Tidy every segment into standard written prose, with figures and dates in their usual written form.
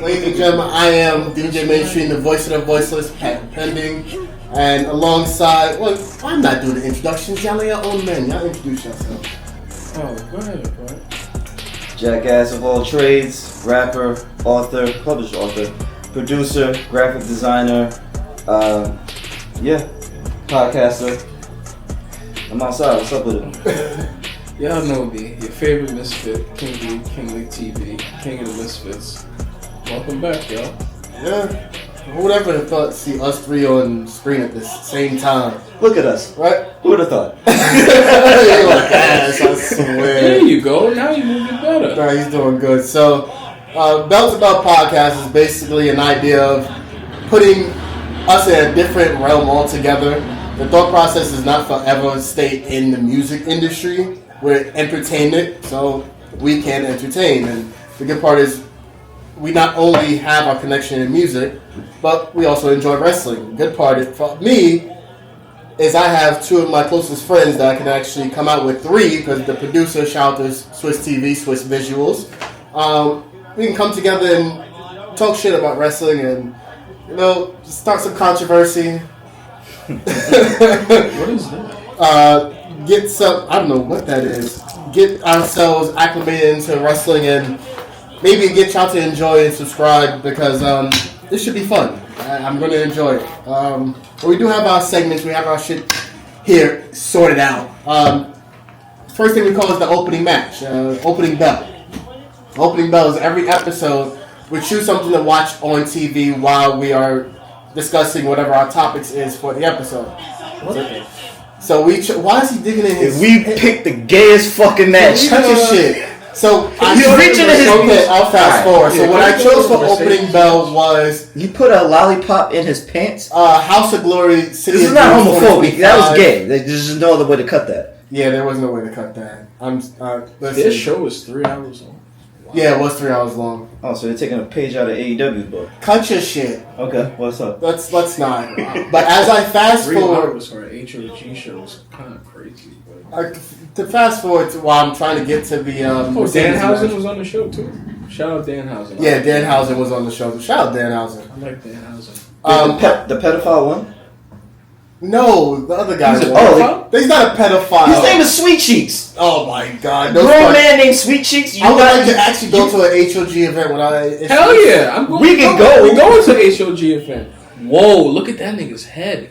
Ladies and gentlemen, I am DJ Mainstream, the voice of the voiceless, patent pending. And alongside, well, I'm not doing the introductions. Y'all are your own men. Y'all introduce yourselves. Oh, go ahead. Jackass of all trades, rapper, author, published author, producer, graphic designer, podcaster. I'm outside. What's up with it? Y'all know me, your favorite misfit, King Lee TV, King of the Misfits. Welcome back, y'all. Yeah. Who would ever have thought to see us three on screen at the same time? Look at us. Right? Who would have thought? You're like ass, I swear. There you go. Now you're moving better. Nah, he's doing good. So, BELL2BELL PODCAST is basically an idea of putting us in a different realm altogether. The thought process is not forever stay in the music industry. We're entertainment, so we can entertain. And the good part is we not only have our connection in music, but we also enjoy wrestling. The good part for me is I have two of my closest friends that I can actually come out with three, because the producer, shout out to SWIS.visuals. We can come together and talk shit about wrestling and, start some controversy. What is that? Get some, I don't know what that is. Get ourselves acclimated into wrestling and maybe get y'all to enjoy and subscribe, because this should be fun. I'm going to enjoy it. But we do have our segments. We have our shit here sorted out. First thing we call is the opening match, opening bell. Opening bell is every episode we choose something to watch on TV while we are discussing whatever our topics is for the episode. So why is he digging in his... We picked the gayest fucking match. Cut your shit. So he's reaching in his... Okay, I'll fast forward. So what I chose for opening bell was... You put a lollipop in his pants? House of Glory. City This is not homophobic. That was gay. There's just no other way to cut that. Yeah, there was no way to cut that. This show is 3 hours long. Wow. Yeah, it was 3 hours long. Oh, so they're taking a page out of AEW's book. Cut your shit. Okay, what's up? Let's not. But as I fast 3 forward... 3 hours for an HOG show is kind of crazy. To fast forward to while I'm trying to get to the... Danhausen was on the show too. Shout out Danhausen. Yeah, Danhausen was on the show. Shout out Danhausen. I like Danhausen. The pedophile one? No, the other guy. He's he's not a pedophile. His name is Sweet Cheeks. Oh my god. Grown man named Sweet Cheeks. I would like to actually go to an HOG event when I... Hell yeah. I'm going. We can go. We're going to the HOG event. Whoa, look at that nigga's head.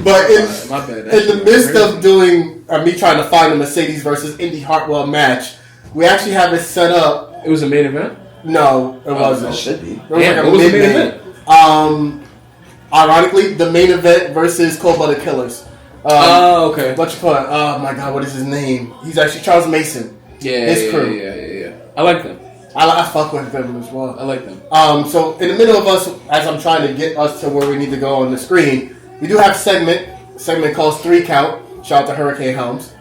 But in the midst crazy. of doing... me trying to find a Mercedes versus Indy Hartwell match, we actually have it set up... It was a main event? No, it wasn't. It should be. It was Damn, like what was the main event? Ironically, the main event versus Cold Blooded Killers. Okay. What you call it? Oh my god, what is his name? He's actually Charles Mason. His crew. Yeah. I like them. I fuck with them as well. I like them. So in the middle of us, as I'm trying to get us to where we need to go on the screen, we do have a segment called 3 Count. Shout out to Hurricane Helms,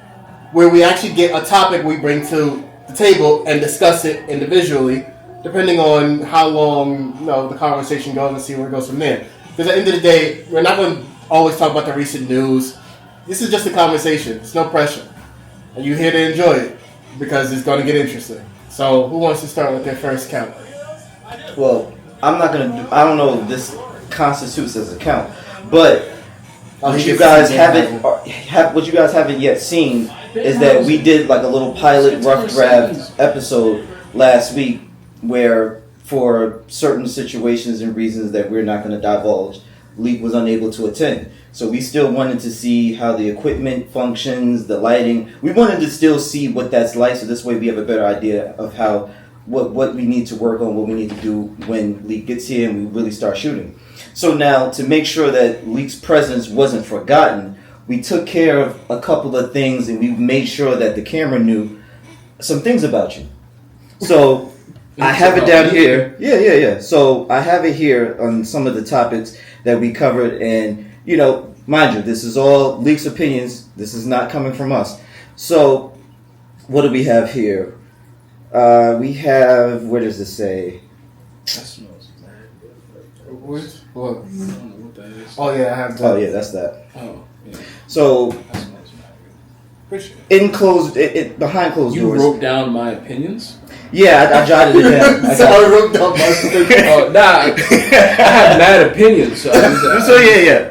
where we actually get a topic we bring to the table and discuss it individually, depending on how long the conversation goes, and see where it goes from there. Because at the end of the day, we're not going to always talk about the recent news. This is just a conversation. It's no pressure. And you're here to enjoy it because it's going to get interesting. So, who wants to start with their first count? Well, I'm not going to do... I don't know if this constitutes as a count, but what you guys haven't yet seen is that we did like a little pilot rough draft episode last week where... for certain situations and reasons that we're not going to divulge, Leak was unable to attend. So we still wanted to see how the equipment functions, the lighting. We wanted to still see what that's like, so this way we have a better idea of how what we need to work on, what we need to do when Leak gets here and we really start shooting. So now, to make sure that Leak's presence wasn't forgotten, we took care of a couple of things and we made sure that the camera knew some things about you. So... I have it down here. Yeah. So I have it here on some of the topics that we covered. And, mind you, this is all Leak's opinions. This is not coming from us. So what do we have here? We have, where does this say? That smells mad good. What? I don't know what that is. Oh, yeah, I have that. Oh, yeah, that's that. Oh, yeah. So That smells mad good. in closed, behind closed doors. You wrote down my opinions? Yeah, I jotted it down. I wrote down my opinions. Oh, nah, I have mad opinions.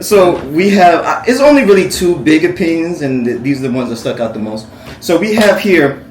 So we have, it's only really two big opinions, and these are the ones that stuck out the most. So we have here,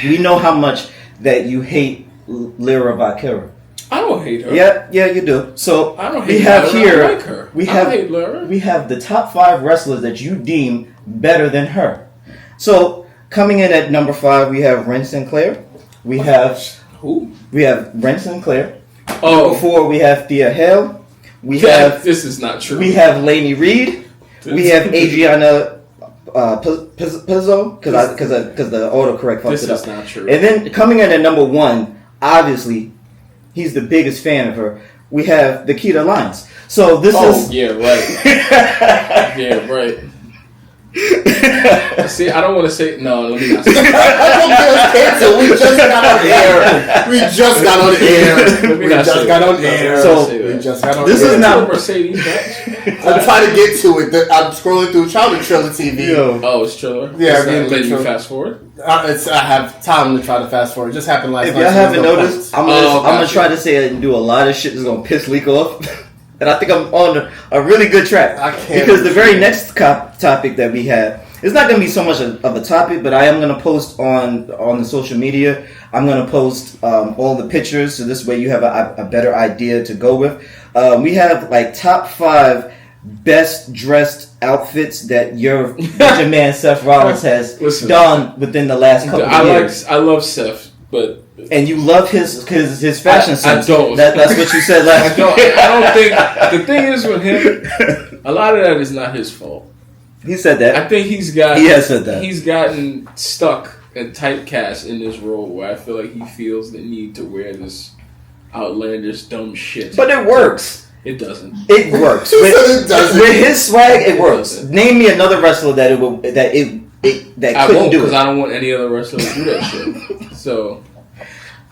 we know how much that you hate Lyra Valkyria. I don't hate her. Yeah, you do. So I don't we hate have Lyra. here, I like her. we I have, don't hate Lyra. we have the top 5 wrestlers that you deem better than her. So coming in at number 5, we have Ren Sinclair. We have who? We have Ren Sinclair. Oh, Number 4, we have Thea Hale. We have this is not true. We have Lainey Reed. We have Adriana Pizzo because the autocorrect fucked it up. This is not true. And then coming in at number 1, obviously, he's the biggest fan of her. We have Nikita Lyons. So this is. Yeah, right. Yeah, right. See, I don't want to say no. Let me not say Cancel. We just got on air. We just got on air. We just got on air. So we just got on this air. is not Mercedes. I'm trying to get to it. I'm scrolling through Trailer TV. Yo. Oh, it's Trailer. Yeah, letting you fast forward. I have time to try to fast forward. It just happened last night. If y'all haven't noticed, I'm gonna gotcha. try to say it and do a lot of shit that's gonna piss Leak off. And I think I'm on a really good track. I can't. Because the very next topic that we have, it's not going to be so much of a topic, but I am going to post on the social media. I'm going to post all the pictures, so this way you have a better idea to go with. We have like top 5 best dressed outfits that your man Seth Rollins has done within the last couple of years. I love Seth, but. And you love his fashion sense. I don't. That's what you said last. I don't think. The thing is with him, a lot of that is not his fault. He said that. I think he has said that. He's gotten stuck and typecast in this role where I feel like he feels the need to wear this outlandish dumb shit. But it works. It doesn't. It works. It doesn't. With his swag, it works. Doesn't. Name me another wrestler that I couldn't won't do because it. I don't want any other wrestler to do that shit. So.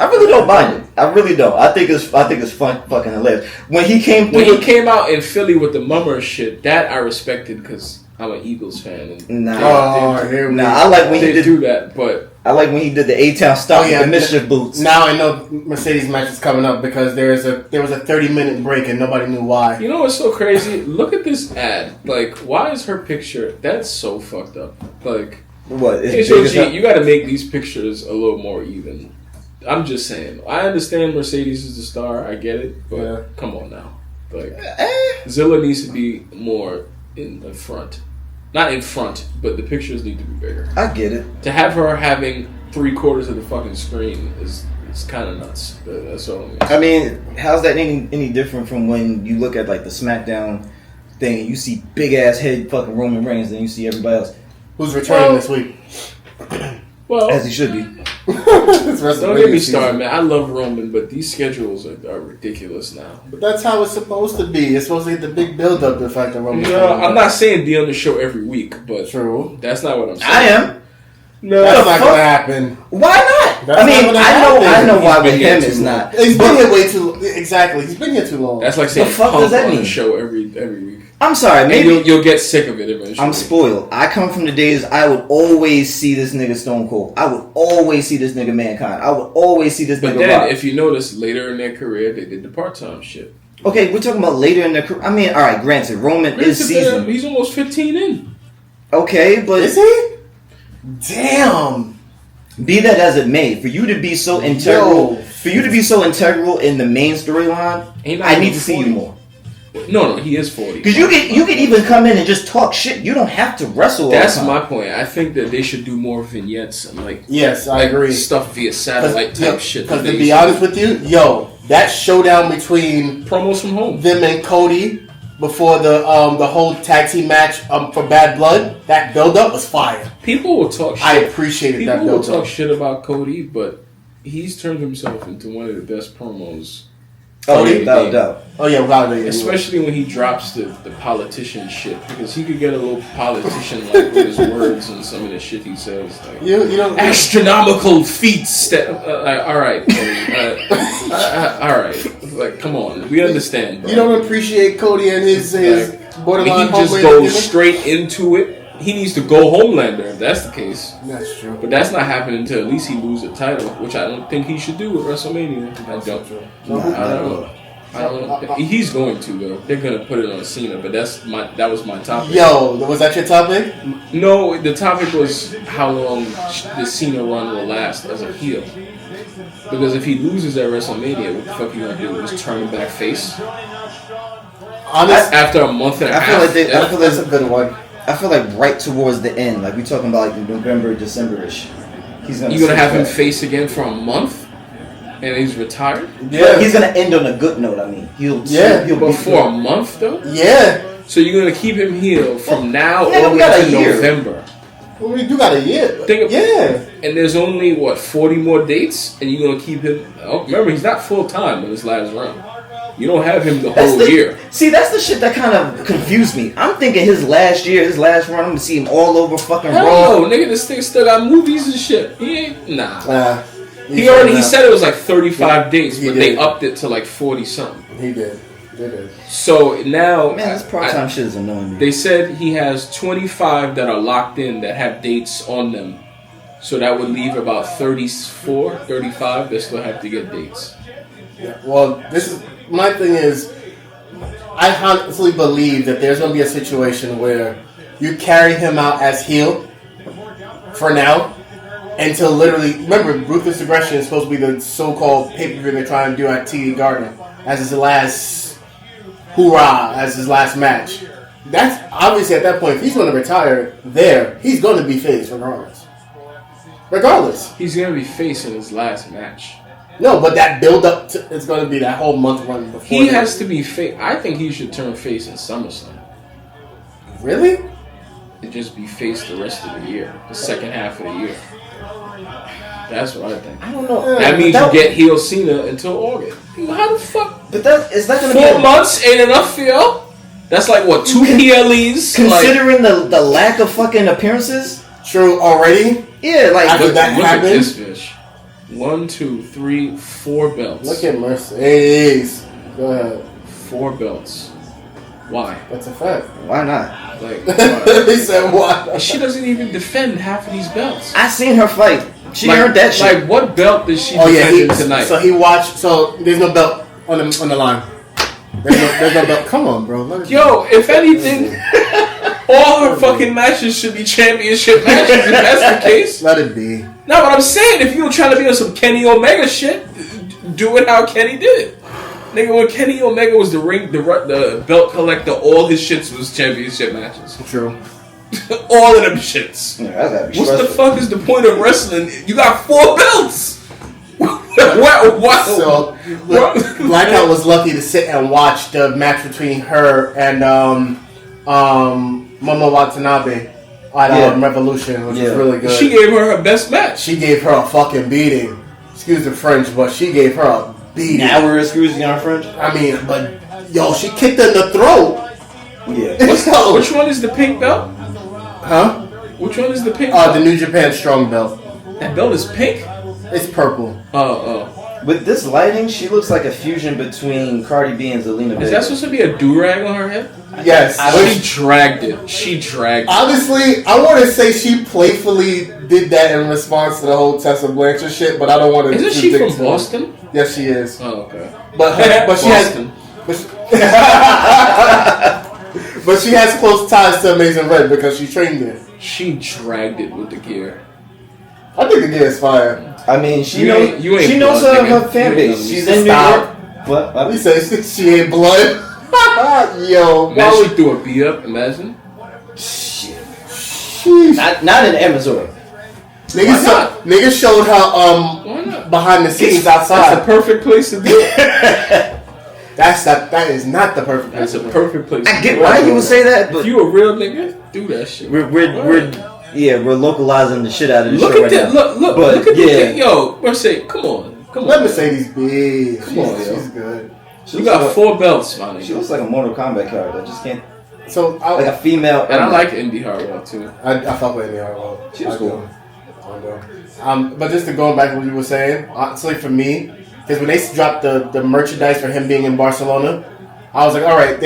I really don't mind it. I really don't. I think it's fun, fucking hilarious. When he came out in Philly with the mummer shit, that I respected because I'm an Eagles fan. And I like when he did do that, but I like when he did the A-Town stop with the mischief boots. Now I know Mercedes match is coming up because there was a 30-minute break and nobody knew why. You know what's so crazy? Look at this ad. Like, why is her picture? That's so fucked up. Like, what? Hey, Shoji, you got to make these pictures a little more even. I'm just saying. I understand Mercedes is the star. I get it, but come on now. Like, Zilla needs to be more in the front. Not in front, but the pictures need to be bigger. I get it. To have her having 3/4 of the fucking screen is kind of nuts. That's all I'm I mean, how's that any different from when you look at like the SmackDown thing and you see big ass head fucking Roman Reigns and you see everybody else who's returning this week? Well, as he should be. Don't get me started, man. I love Roman, but these schedules are ridiculous now. But that's how it's supposed to be. It's supposed to get the big build-up effect of Roman. No, I'm not saying be on the show every week, but true. That's not what I'm saying. I am. No, that's not going to happen. Why not? That's I know why with him it's not. He's been here way too. Exactly, he's been here too long. That's like saying the fuck Punk does that on mean? the show every week. I'm sorry, maybe you'll get sick of it eventually. I'm spoiled. I come from the days I would always see this nigga Stone Cold. I would always see this nigga Mankind. I would always see this nigga But then, Rock. if you notice, later in their career, they did the part-time shit. Okay, we're talking about later in their career. I mean, all right, granted, Roman is seasoned. He's almost 15 in. Okay, but is he? Damn. Be that as it may, for you to be so integral, in the main storyline, I need to see you more. No, he is 40. Because you can even come in and just talk shit. You don't have to wrestle. That's all the time. my point. I think that they should do more vignettes and I agree. Stuff via satellite type shit. Because to be honest with you, that showdown between promos from home, them and Cody before the whole tag team match for Bad Blood, that build up was fire. People will talk shit. I appreciated that build up. People will talk shit about Cody, but he's turned himself into one of the best promos. Oh, without doubt. Oh, yeah, without doubt. Especially when he drops the politician shit. Because he could get a little politician-like with his words and some of the shit he says. Like, you know, astronomical feats. All right. All right. Like, come on. We understand, bro. You don't appreciate Cody and his borderline he just goes straight into it. he needs to go Homelander if that's the case. That's true. But that's not happening until at least he loses the title, which I don't think he should do with WrestleMania. I don't. I don't know. He's going to though. They're gonna put it on Cena, but that was my topic. Yo, was that your topic? No, the topic was how long the Cena run will last as a heel. Because if he loses at WrestleMania, what the fuck you gonna do? Just turn him back face? After a month and a half? I feel that's a good one. I feel like right towards the end, like we talking about like November, December-ish. You're gonna have him face again for a month? And he's retired? Yeah. But he's gonna end on a good note, I mean. He'll but for a month though? Yeah. So you're gonna keep him heel from now over to November. Well, we do got a year. And there's only 40 more dates, and you're gonna keep him. Oh, remember, he's not full time in his last run. You don't have him the whole year. See, that's the shit that kind of confused me. I'm thinking his last run, I'm gonna see him all over fucking Raw. No, nigga, this thing still got movies and shit. He ain't he said it was like 35 dates, but they upped it to like 40 something. He did. They did. So now, man, this part-time shit is annoying me. They said he has 25 that are locked in that have dates on them. So that would leave about 34, 35 that still have to get dates. Yeah. Well, my thing is, I honestly believe that there's going to be a situation where you carry him out as heel for now until literally, remember, Ruthless Aggression is supposed to be the so-called pay-per-view they're trying to do at TD Garden as his last hoorah, as his last match. That's obviously at that point, if he's going to retire there, he's going to be face regardless. He's going to be face in his last match. No, but that build-up is going to be that whole month run before. He has to be face. I think he should turn face in SummerSlam. Really? And just be face the rest of the year. The second half of the year. That's what I think. I don't know. That means you get heel Cena until August. How the fuck? But is that going to be 4 months ain't enough for y'all? That's like, 2 PLEs? Considering the lack of fucking appearances? True, already? Yeah, like... After that look happened? At this fish. 1, 2, 3, 4 belts. Look at Mercedes. Go ahead. 4 belts. Why? That's a fact. Why not? Like, he said why? She doesn't even defend half of these belts. I seen her fight. She earned that shit. Like, what belt did she defend tonight? So he watched. So there's no belt on the line. There's no belt. Come on, bro. Yo, if anything, all her fucking matches should be championship matches. If that's the case, let it be. No, what I'm saying, if you're trying to be on some Kenny Omega shit, do it how Kenny did it. Nigga, when Kenny Omega was the belt collector, all his shits was championship matches. True. All of them shits. Yeah, what the fuck is the point of wrestling? You got 4 belts. What? So, Blackout was lucky to sit and watch the match between her and Momo Watanabe at Revolution, which was really good. She gave her best match. She gave her a fucking beating. Excuse the French, but she gave her a beating. Now we're excusing our French? I mean, but, yo, she kicked her in the throat. Yeah. Which one is the pink belt? Huh? Which one is the pink belt? The New Japan Strong belt. That belt is pink? It's purple. Oh. With this lighting, she looks like a fusion between Cardi B and Zelina Vega. Is that supposed to be a do-rag on her head? Yes. She dragged it. Honestly, I want to say she playfully did that in response to the whole Tessa Blanchard shit, but I don't want to. Isn't she from Boston? Yes, she is. Oh, okay. But she Boston. But she has close ties to Amazing Red because she trained there. She dragged it with the gear. I think the gear is fire. I mean, she knows her fan base. She's in New York. What? We say she ain't blood. Yo, man, she threw a beat up. Imagine. Shit. Not in Amazon. Niggas showed her behind the scenes outside. That's the perfect place to do it. That is not the perfect place. That's a perfect place. I get why you would say that, but if you a real nigga, do that shit. We're localizing the shit out of the show right now. Look at that. Yo, Mercedes, come on. Let Mercedes be. Come on, yo. She's good. You got 4 belts, man. She looks like a Mortal Kombat character. I just can't. So like a female. And I like Indy Hartwell too. I fuck with Indy Hartwell. She was cool. But just to go back to what you were saying, honestly, for me, because when they dropped the merchandise for him being in Barcelona, I was like, all right,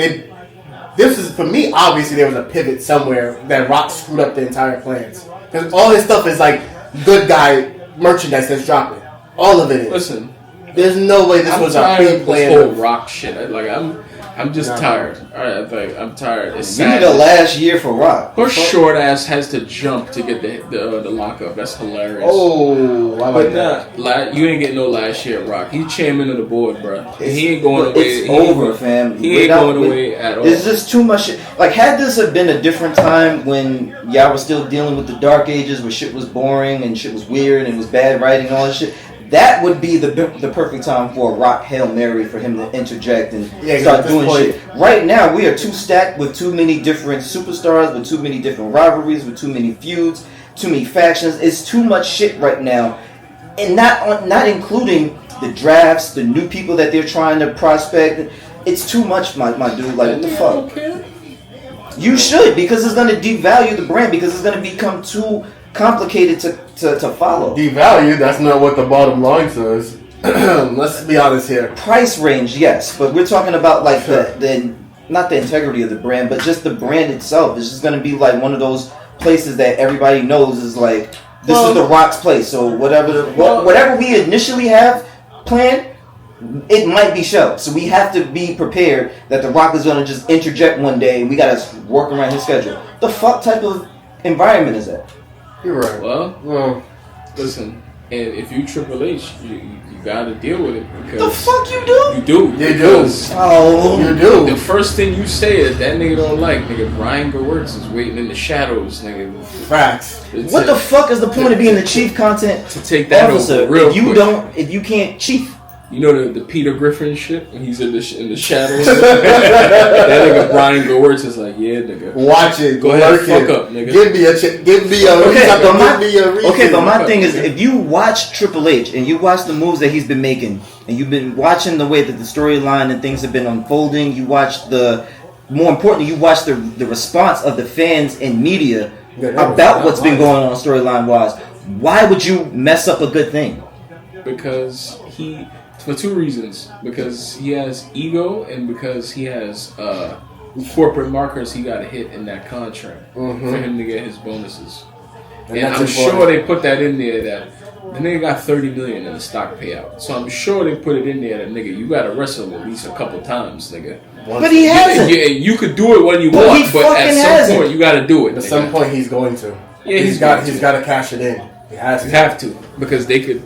this is, for me, obviously there was a pivot somewhere that Rock screwed up the entire plans. Because all his stuff is like good guy merchandise that's dropping. All of it is. Listen, there's no way this was a pre-planned. This whole Rock shit. Like I'm just tired. All right, I'm tired. It's sad. You need a last year for Rock. Her short ass has to jump to get the lockup. That's hilarious. Oh, I like that. You ain't getting no last year, Rock. He's chairman of the board, bro. He ain't going away. It's over, fam. He ain't going away at all. It's just too much shit. Like, had this have been a different time when y'all was still dealing with the dark ages, where shit was boring and shit was weird and it was bad writing and all that shit, that would be the perfect time for a Rock Hail Mary for him to interject and start doing shit. Right now, we are too stacked with too many different superstars, with too many different rivalries, with too many feuds, too many factions. It's too much shit right now. And not including the drafts, the new people that they're trying to prospect. It's too much, my dude. Like, what the fuck? You should, because it's going to devalue the brand, because it's going to become too complicated to follow. Devalue, that's not what the bottom line says. Let's be honest here. Price range, yes, but we're talking about like the not the integrity of the brand, but just the brand itself. It's just going to be like one of those places that everybody knows is like, this is the Rock's place. So whatever we initially have planned, it might be shelved. So we have to be prepared that the Rock is going to just interject one day and we got to work around his schedule. The fuck type of environment is that? You're right. Well, listen, and if you Triple H, you gotta deal with it because the fuck you do? You do. You do. The first thing you say is that nigga don't like, nigga. Brian Gewirtz is waiting in the shadows, nigga. Facts. What the fuck is the point of being the chief content to take that officer over real if you can't chief? You know the Peter Griffin shit when he's in the shadows. That nigga Brian Gewirtz is like, yeah, nigga. Watch it. Go ahead, fuck up, nigga. Give me a reason. Okay, but my thing is, if you watch Triple H and you watch the moves that he's been making, and you've been watching the way that the storyline and things have been unfolding, you watch more importantly, you watch the response of the fans and media about what's been going on storyline wise. Why would you mess up a good thing? Because for two reasons. Because he has ego and because he has corporate markers he got to hit in that contract for him to get his bonuses. And I'm sure they put that in there that the nigga got $30 million in the stock payout. So I'm sure they put it in there that nigga, you got to wrestle at least a couple times, nigga. But he hasn't. You could do it when you want, but at some point you got to do it. At some point he's going to. Yeah, he's got to cash it in. He has to. Have to because they could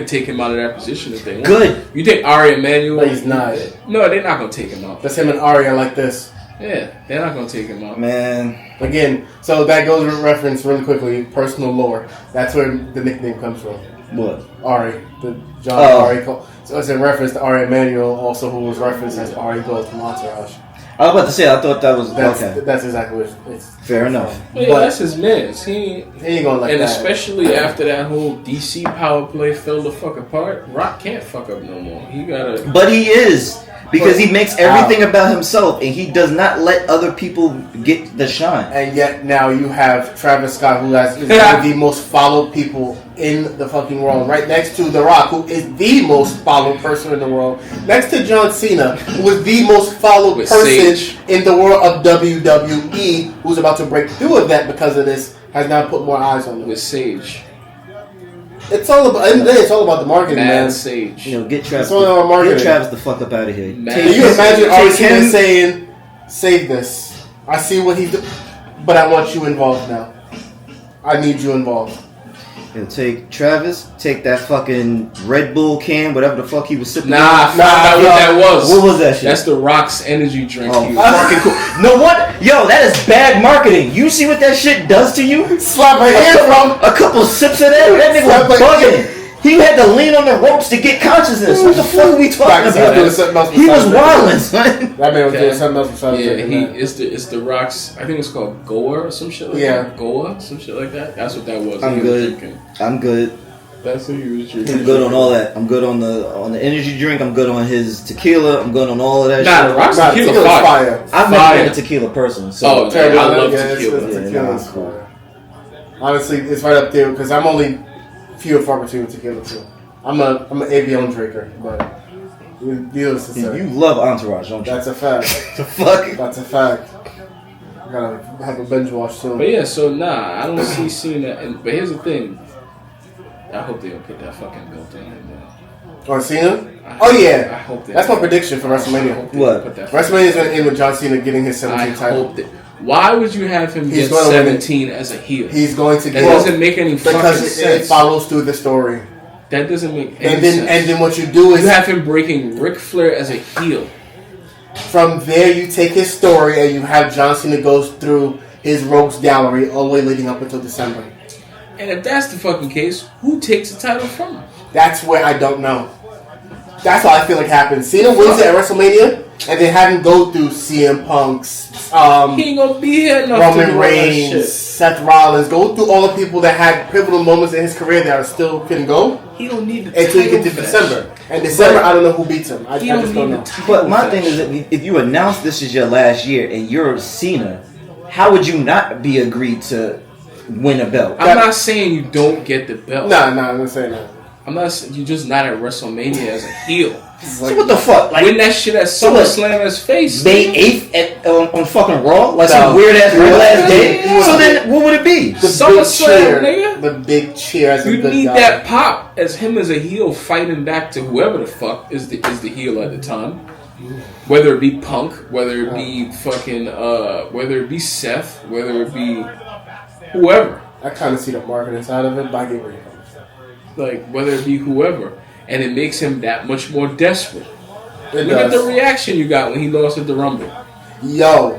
take him out of that position if they want. Good. You think Ari Emanuel? But he's not. No, they're not gonna take him out. That's him and Arya like this. Yeah, they're not gonna take him out. Man. Again, so that goes with reference really quickly. Personal lore. That's where the nickname comes from. What? Ari, the John Ari. So it's in reference to Ari Emanuel, also who was referenced as Ari Gold from Entourage. I was about to say, I thought that was okay. That's exactly what it's. Fair enough. But yeah, that's his man. He ain't gonna like and that. And especially after that whole DC power play fell the fuck apart, Rock can't fuck up no more. He gotta. But he is. Because he makes everything about himself, and he does not let other people get the shine. And yet now you have Travis Scott, who is one of the most followed people in the fucking world, right next to The Rock, who is the most followed person in the world, next to John Cena, who is the most followed person in the world of WWE, who's about to break through with that because of this, has now put more eyes on him. With Sage. It's all about the marketing, man. Sage. You know, get Travis. Get Travis the fuck up out of here. Can you imagine Arsenal saying, "Save this. I see what he's doing, but I want you involved now. I need you involved." He'll take Travis, take that fucking Red Bull can, whatever the fuck he was sipping. What that was. What was that shit? That's the Rock's energy drink. Oh, fucking cool. No, what? Yo, that is bad marketing. You see what that shit does to you? Slap my hand from a couple sips of that. That nigga was bugging. He had to lean on the ropes to get consciousness. What the fuck are we talking about? He was wildin', son. That man was doing something else besides drinking. It's the Rock's. I think it's called Goa or some shit like that. Goa, some shit like that. That's what that was. I'm good. That's what he was drinking. I'm good on all that. I'm good on the energy drink. I'm good on his tequila. I'm good on all of that shit. The Rock's tequila fire. I've never been a tequila person. So I love tequila. Tequila's fire. Honestly, it's right up there because I'm only few and far between with tequila too. I'm an Avion drinker, but you love Entourage, don't you? That's a fact. The fuck? That's a fact. Gotta have a binge watch soon. But yeah, so I don't see Cena. But here's the thing. I hope they don't put that fucking belt on him, man. Or Cena? I hope that's my prediction for WrestleMania. What? WrestleMania is going to end with John Cena getting his 17th title. Why would you have him get 17 as a heel? He's going to get... That doesn't make any fucking sense. Because it follows through the story. That doesn't make any sense. And then what you do is... You have him breaking Ric Flair as a heel. From there, you take his story and you have John Cena goes through his rogues gallery all the way leading up until December. And if that's the fucking case, who takes the title from him? That's where I don't know. That's what I feel like happens. Cena wins it at WrestleMania, and then have him go through CM Punk's, he ain't gonna be here enough Roman Reigns, Seth Rollins, go through all the people that had pivotal moments in his career that are still can go. He don't need the title until you get to December. And December, I don't know who beats him. I just don't know. But my thing is that if you announce this is your last year and you're Cena, how would you not be agreed to win a belt? I'm not saying you don't get the belt. No, I'm not saying that. I'm not. You're just not at WrestleMania as a heel. So what the fuck? Like, win that shit at SummerSlam as face. May 8th on fucking Raw? Like some weird ass real ass day? So then what would it be? SummerSlam, nigga. The big cheer as a you good need guy. that pop as him as a heel fighting back to whoever the fuck is the heel at the time. Whether it be Punk, whether it be fucking whether it be Seth, whether it be whoever. I kind of see the marketing side of it, but I get where you're coming from. Like, whether it be whoever. And it makes him that much more desperate. Look does. at the reaction you got when he lost at the Rumble. Yo,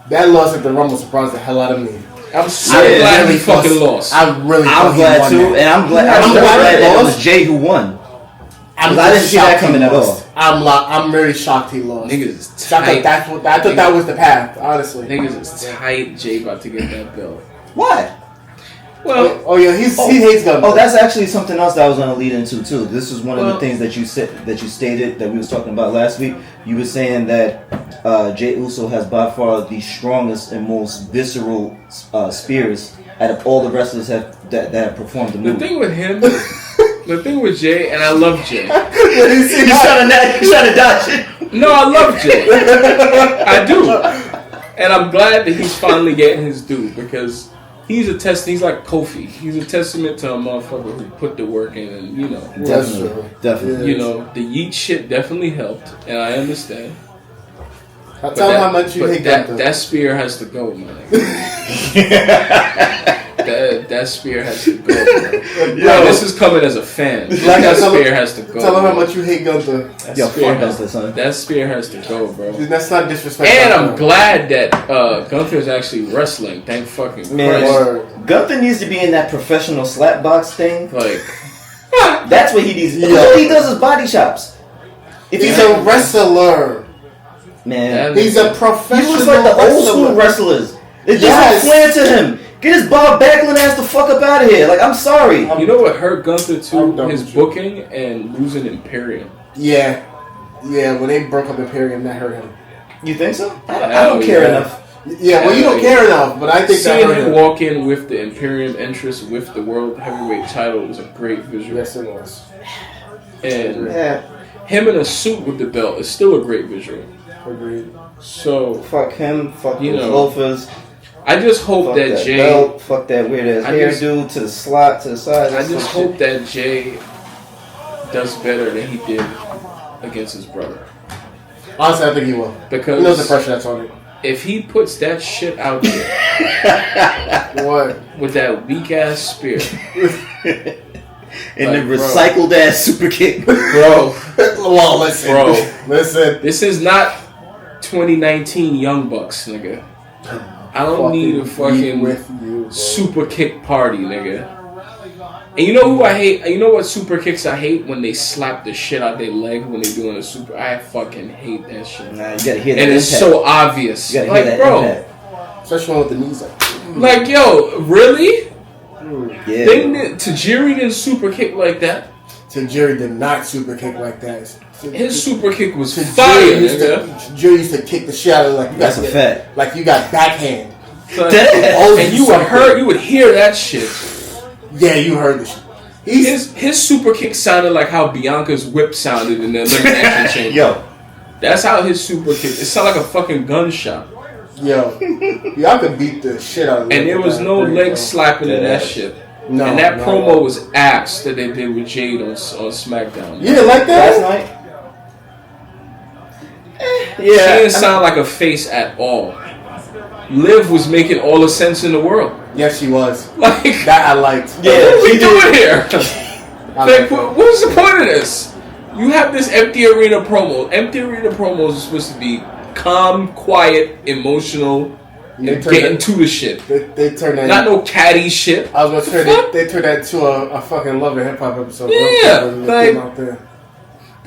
that loss at the Rumble surprised the hell out of me. I'm so glad he fucking lost. I'm glad too, and I'm glad that it was Jay who won. I didn't see that coming at all. I'm really shocked he lost. Niggas is tight. I thought that was the path, honestly. Niggas is tight. Jay about to get that belt. Why? Well, he hates Gunther. Oh, that's actually something else that I was going to lead into too. This is one of the things that you stated that we was talking about last week. You were saying that Jey Uso has by far the strongest and most visceral spears out of all the wrestlers that have performed the move. The thing with him, the thing with Jay, and I love Jay. He's trying to dodge it. No, I love Jay. I do, and I'm glad that he's finally getting his due because. He's like Kofi. He's a testament to a motherfucker who put the work in, and you know, definitely. You know, the yeet shit definitely helped, and I understand. Tell him how much you hate that spear has to go, man. that spear has to go. Yo, this is coming as a fan. That spear has to go. Tell him how much you hate Gunther. That spear has to go, bro. That's not disrespectful. And I'm glad that Gunther is actually wrestling. Thank fucking Christ. Gunther needs to be in that professional slapbox thing. Like, that's what he needs. All he does is body chops. He's a wrestler. Man, he's a professional. He looks like the old school wrestlers. It's just a flair to him. Get his Bob Backlund ass the fuck up out of here. Like, I'm sorry. You know what hurt Gunther too? His booking and losing Imperium. Yeah, when they broke up Imperium, that hurt him. You think so? I don't care enough. Yeah, well, you don't care enough, but I think seeing him walk in with the Imperium entrance with the World Heavyweight title was a great visual. Yes, it was. And him in a suit with the belt is still a great visual. Agreed. So fuck him. Fuck those loafers. I just hope that Jay. Belt, fuck that weird ass hairdo to the slot to the side. I just hope that Jay does better than he did against his brother. Honestly, I think he will. Because he knows the pressure that's on it. If he puts that shit out there, what with that weak ass spear and the recycled ass super kick, bro. Well, listen. This is not 2019 Young Bucks, nigga. I don't need a fucking super kick party, nigga. And you know who I hate? You know what super kicks I hate? When they slap the shit out their leg when they doing a super. I fucking hate that shit. Nah, you gotta hear that. And it's so obvious. You gotta like, hear that bro. impact. Especially with the knees like, yo, really? Yeah. Tajiri didn't super kick like that. Tajiri did not super kick like that. His super kick was fire, nigga. Tajiri used to kick the shit out of like that's a fact. Like you got backhand. And you would hear that shit. Yeah, you heard the shit. His super kick sounded like how Bianca's whip sounded in the Elimination Chamber. Yo. That's how his super kick. It sounded like a fucking gunshot. Yo, y'all could beat the shit out of And there was no leg slapping in that shit. No, and that promo was ass that they did with Jade on SmackDown. You didn't like that? Last night? She didn't sound like a face at all. Liv was making all the sense in the world. Yes, she was. Like that I liked. Yeah, what are we doing here? Like, what was the point of this? You have this empty arena promo. Empty arena promos are supposed to be calm, quiet, emotional, and getting to the shit. They turned that. Not no catty shit. I was gonna say they turned that to a fucking Love and Hip Hop episode. Yeah, like. Out there.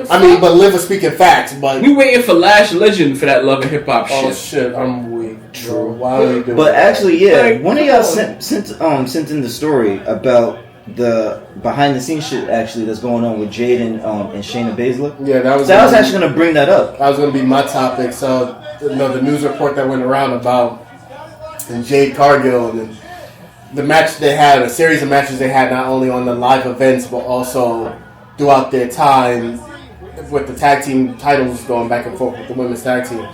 I mean, but Liv was speaking facts, but we waiting for Lash Legend for that Love and Hip Hop shit. Oh shit, I'm weak. True. Why are we doing? But actually, yeah, like, one of y'all sent in the story about the behind the scenes shit actually that's going on with Jade and Shayna Baszler. Yeah, that was. So I was actually gonna bring that up. That was gonna be my topic. So the news report that went around about Jade Cargill and the match they had, a series of matches they had, not only on the live events but also throughout their time with the tag team titles going back and forth with the women's tag team.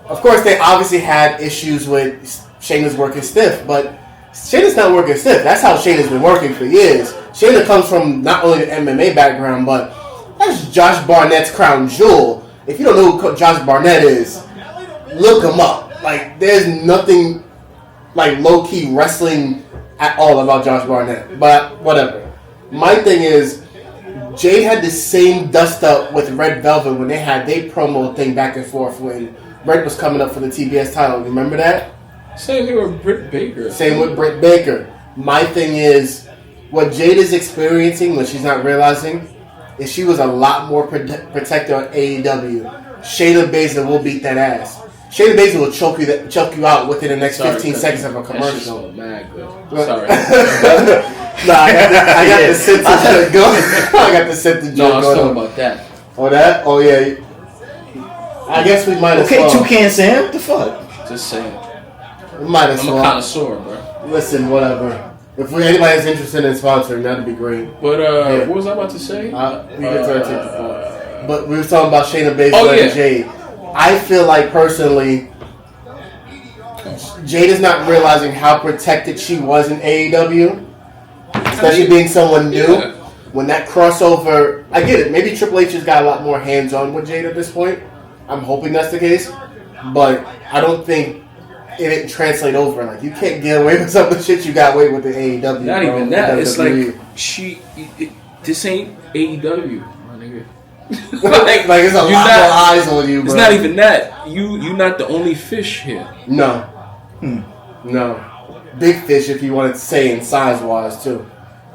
Of course, they obviously had issues with Shayna's working stiff, but Shayna's not working stiff. That's how Shayna's been working for years. Shayna comes from not only the MMA background, but that's Josh Barnett's crown jewel. If you don't know who Josh Barnett is, look him up. Like, there's nothing like low-key wrestling at all about Josh Barnett. But whatever. My thing is, Jade had the same dust-up with Red Velvet when they had their promo thing back and forth when Red was coming up for the TBS title. Remember that? Same thing with Britt Baker. Same with Britt Baker. My thing is, what Jade is experiencing, what she's not realizing, is she was a lot more protected on AEW. Shayna Baszler will beat that ass. Shayna Baszler will choke you out within the next 15 seconds of a commercial. Mad good. Sorry. Nah, I got the sense of going. I got the sense of No, I was talking about that. Oh, that? Oh, yeah. I guess we might as well. Okay, Toucan Sam? What the fuck? Just saying. We might as well. I'm a connoisseur, bro. Listen, whatever. If anybody's interested in sponsoring, that'd be great. But what was I about to say? We can take the point. But we were talking about Shayna Baszler and Jade. I feel like personally, Jade is not realizing how protected she was in AEW, especially being someone new. Yeah. When that crossover, I get it. Maybe Triple H has got a lot more hands-on with Jade at this point. I'm hoping that's the case, but I don't think it didn't translate over. Like, you can't get away with some of the shit you got away with in AEW. Not even that. It's like this ain't AEW, my nigga. like it's a lot more eyes on you, bro. It's not even that. You're not the only fish here. No. No. Big fish, if you wanted to say, in size-wise, too.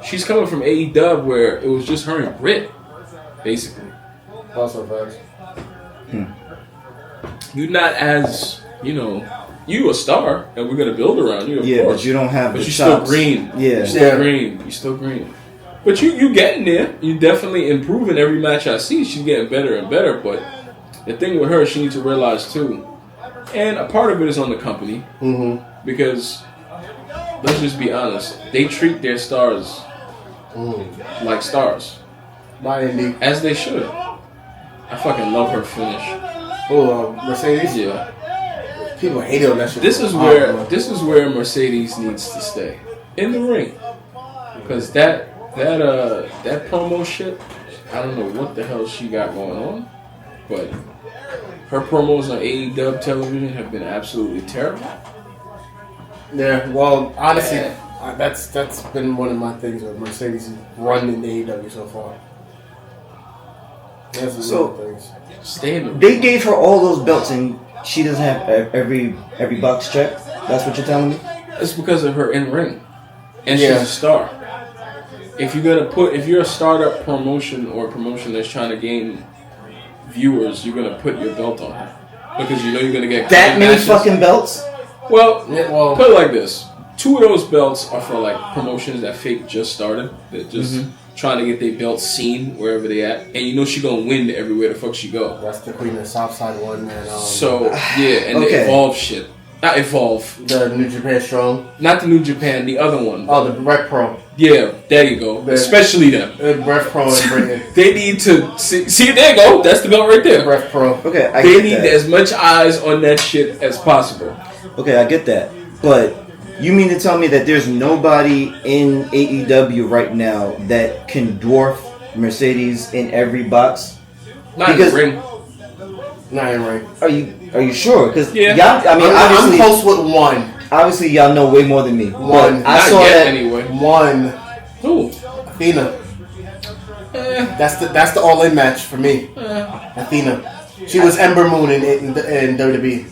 She's coming from AEW where it was just her and Britt, basically. Also facts. You're not as, you a star, and we're gonna build around you. Of course. But you don't have. But the you're chops. still green. Yeah, you're still green. You're still green. But you getting there. You definitely improving every match I see. She's getting better and better. But the thing with her, she needs to realize too, and a part of it is on the company, because let's just be honest, they treat their stars like stars, as they should. I fucking love her finish. Oh, Mercedes? Yeah. People hate it on that shit. This is where Mercedes needs to stay. In the ring. Because that promo shit, I don't know what the hell she got going on, but her promos on AEW television have been absolutely terrible. Yeah, well, honestly, that's been one of my things with Mercedes' run in AEW so far. That's So, things. They gave her all those belts and she doesn't have every box checked? That's what you're telling me? It's because of her in ring. And she's a star. If you're a startup promotion or a promotion that's trying to gain viewers, you're gonna put your belt on her. Because you know you're gonna get that many fucking belts? Well, put it like this. 2 of those belts are for like promotions that fake just started. That just trying to get their belts seen wherever they at. And you know she gonna win everywhere the fuck she go. That's the Queen of the Southside one, man. The Evolve shit. Not Evolve. The New Japan Strong. Not the New Japan, the other one. Oh, the Pro. Yeah, there you go. Especially them. Breath Pro and Britain. They need to see. There you go. That's the belt right there. Breath Pro. Okay, they need as much eyes on that shit as possible. Okay, I get that, but you mean to tell me that there's nobody in AEW right now that can dwarf Mercedes in every box? Not in the ring. Not in the ring. Are you sure? Because yeah, I'm close with one. Obviously, y'all know way more than me. One. I saw that anyway. One. Who? Athena. That's the all-in match for me. Athena. She was Ember Moon in WWE.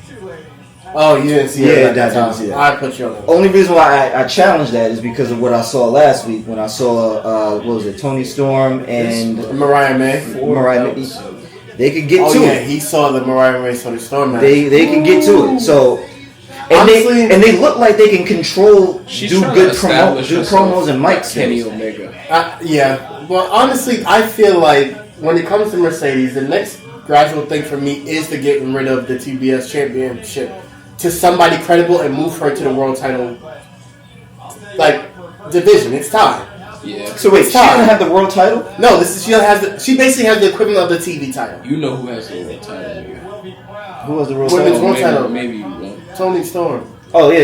Oh, you didn't see it? Yeah, I didn't see it. I put you on it. Only reason why I challenged that is because of what I saw last week when I saw what was it, Tony Storm and Mariah May. They could get to it. He saw the Mariah May Tony Storm match. They can get to it. So. Honestly, they look like they can control, do good promos and mic Kenny skills. Omega. Yeah. Well, honestly, I feel like when it comes to Mercedes, the next gradual thing for me is to get rid of the TBS championship to somebody credible and move her to the world title division. It's time. Yeah. So wait, she doesn't have the world title? No, she basically has the equivalent of the TV title. You know who has the world title? Who has the world Women's title? world title. Maybe you won't. Tony Storm. Oh yeah.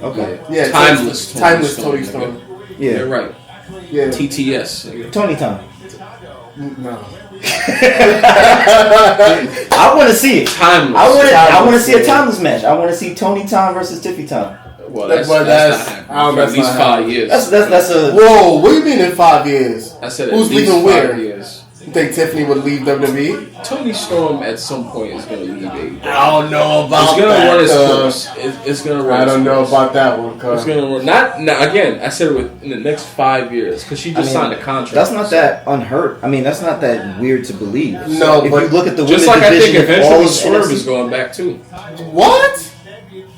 Okay. Yeah. Timeless Tony Storm. Yeah. You're right. Yeah. TTS. Tony Time. No. I want to see it. Timeless. I want to see a timeless match. I want to see Tony Time versus Tiffy Time. Well, that's not happening. For at least 5 years. That's a. Whoa! What do you mean in 5 years? I said who's at least leaving 5 where? years. You think Tiffany would leave WWE? Tony Storm at some point is going to leave AEW. I don't know about It's going to that. run its course. It's going to run. I don't know about that one. It's going to run. Not again. I said it in the next 5 years because she just signed a contract. That's not that unheard. I mean, that's not that weird to believe. No, if but you look at the just women's like division, I think eventually all Swerve NXT is going back too. What?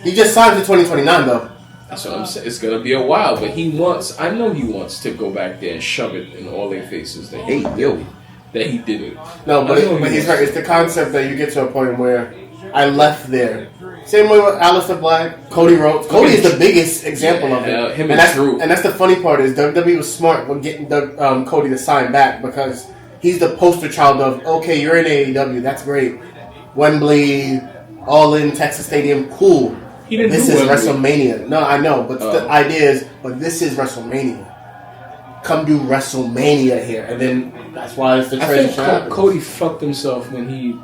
He just signed to 2029 though. That's what I'm saying. It's gonna be a while, but he wants. I know he wants to go back there and shove it in all their faces. That he did it. No, but he's right. It's the concept that you get to a point where I left there. Same way with Aleister Black, Cody Rhodes. Cody is the biggest example of it. Him and Drew. And that's the funny part is WWE was smart with getting Cody to sign back because he's the poster child of okay, you're in AEW, that's great. Wembley, All In, Texas Stadium, cool. This is WrestleMania. No, I know, but the idea is, but this is WrestleMania. Come do WrestleMania here, and then that's why it's the transition. I think Cody fucked himself when he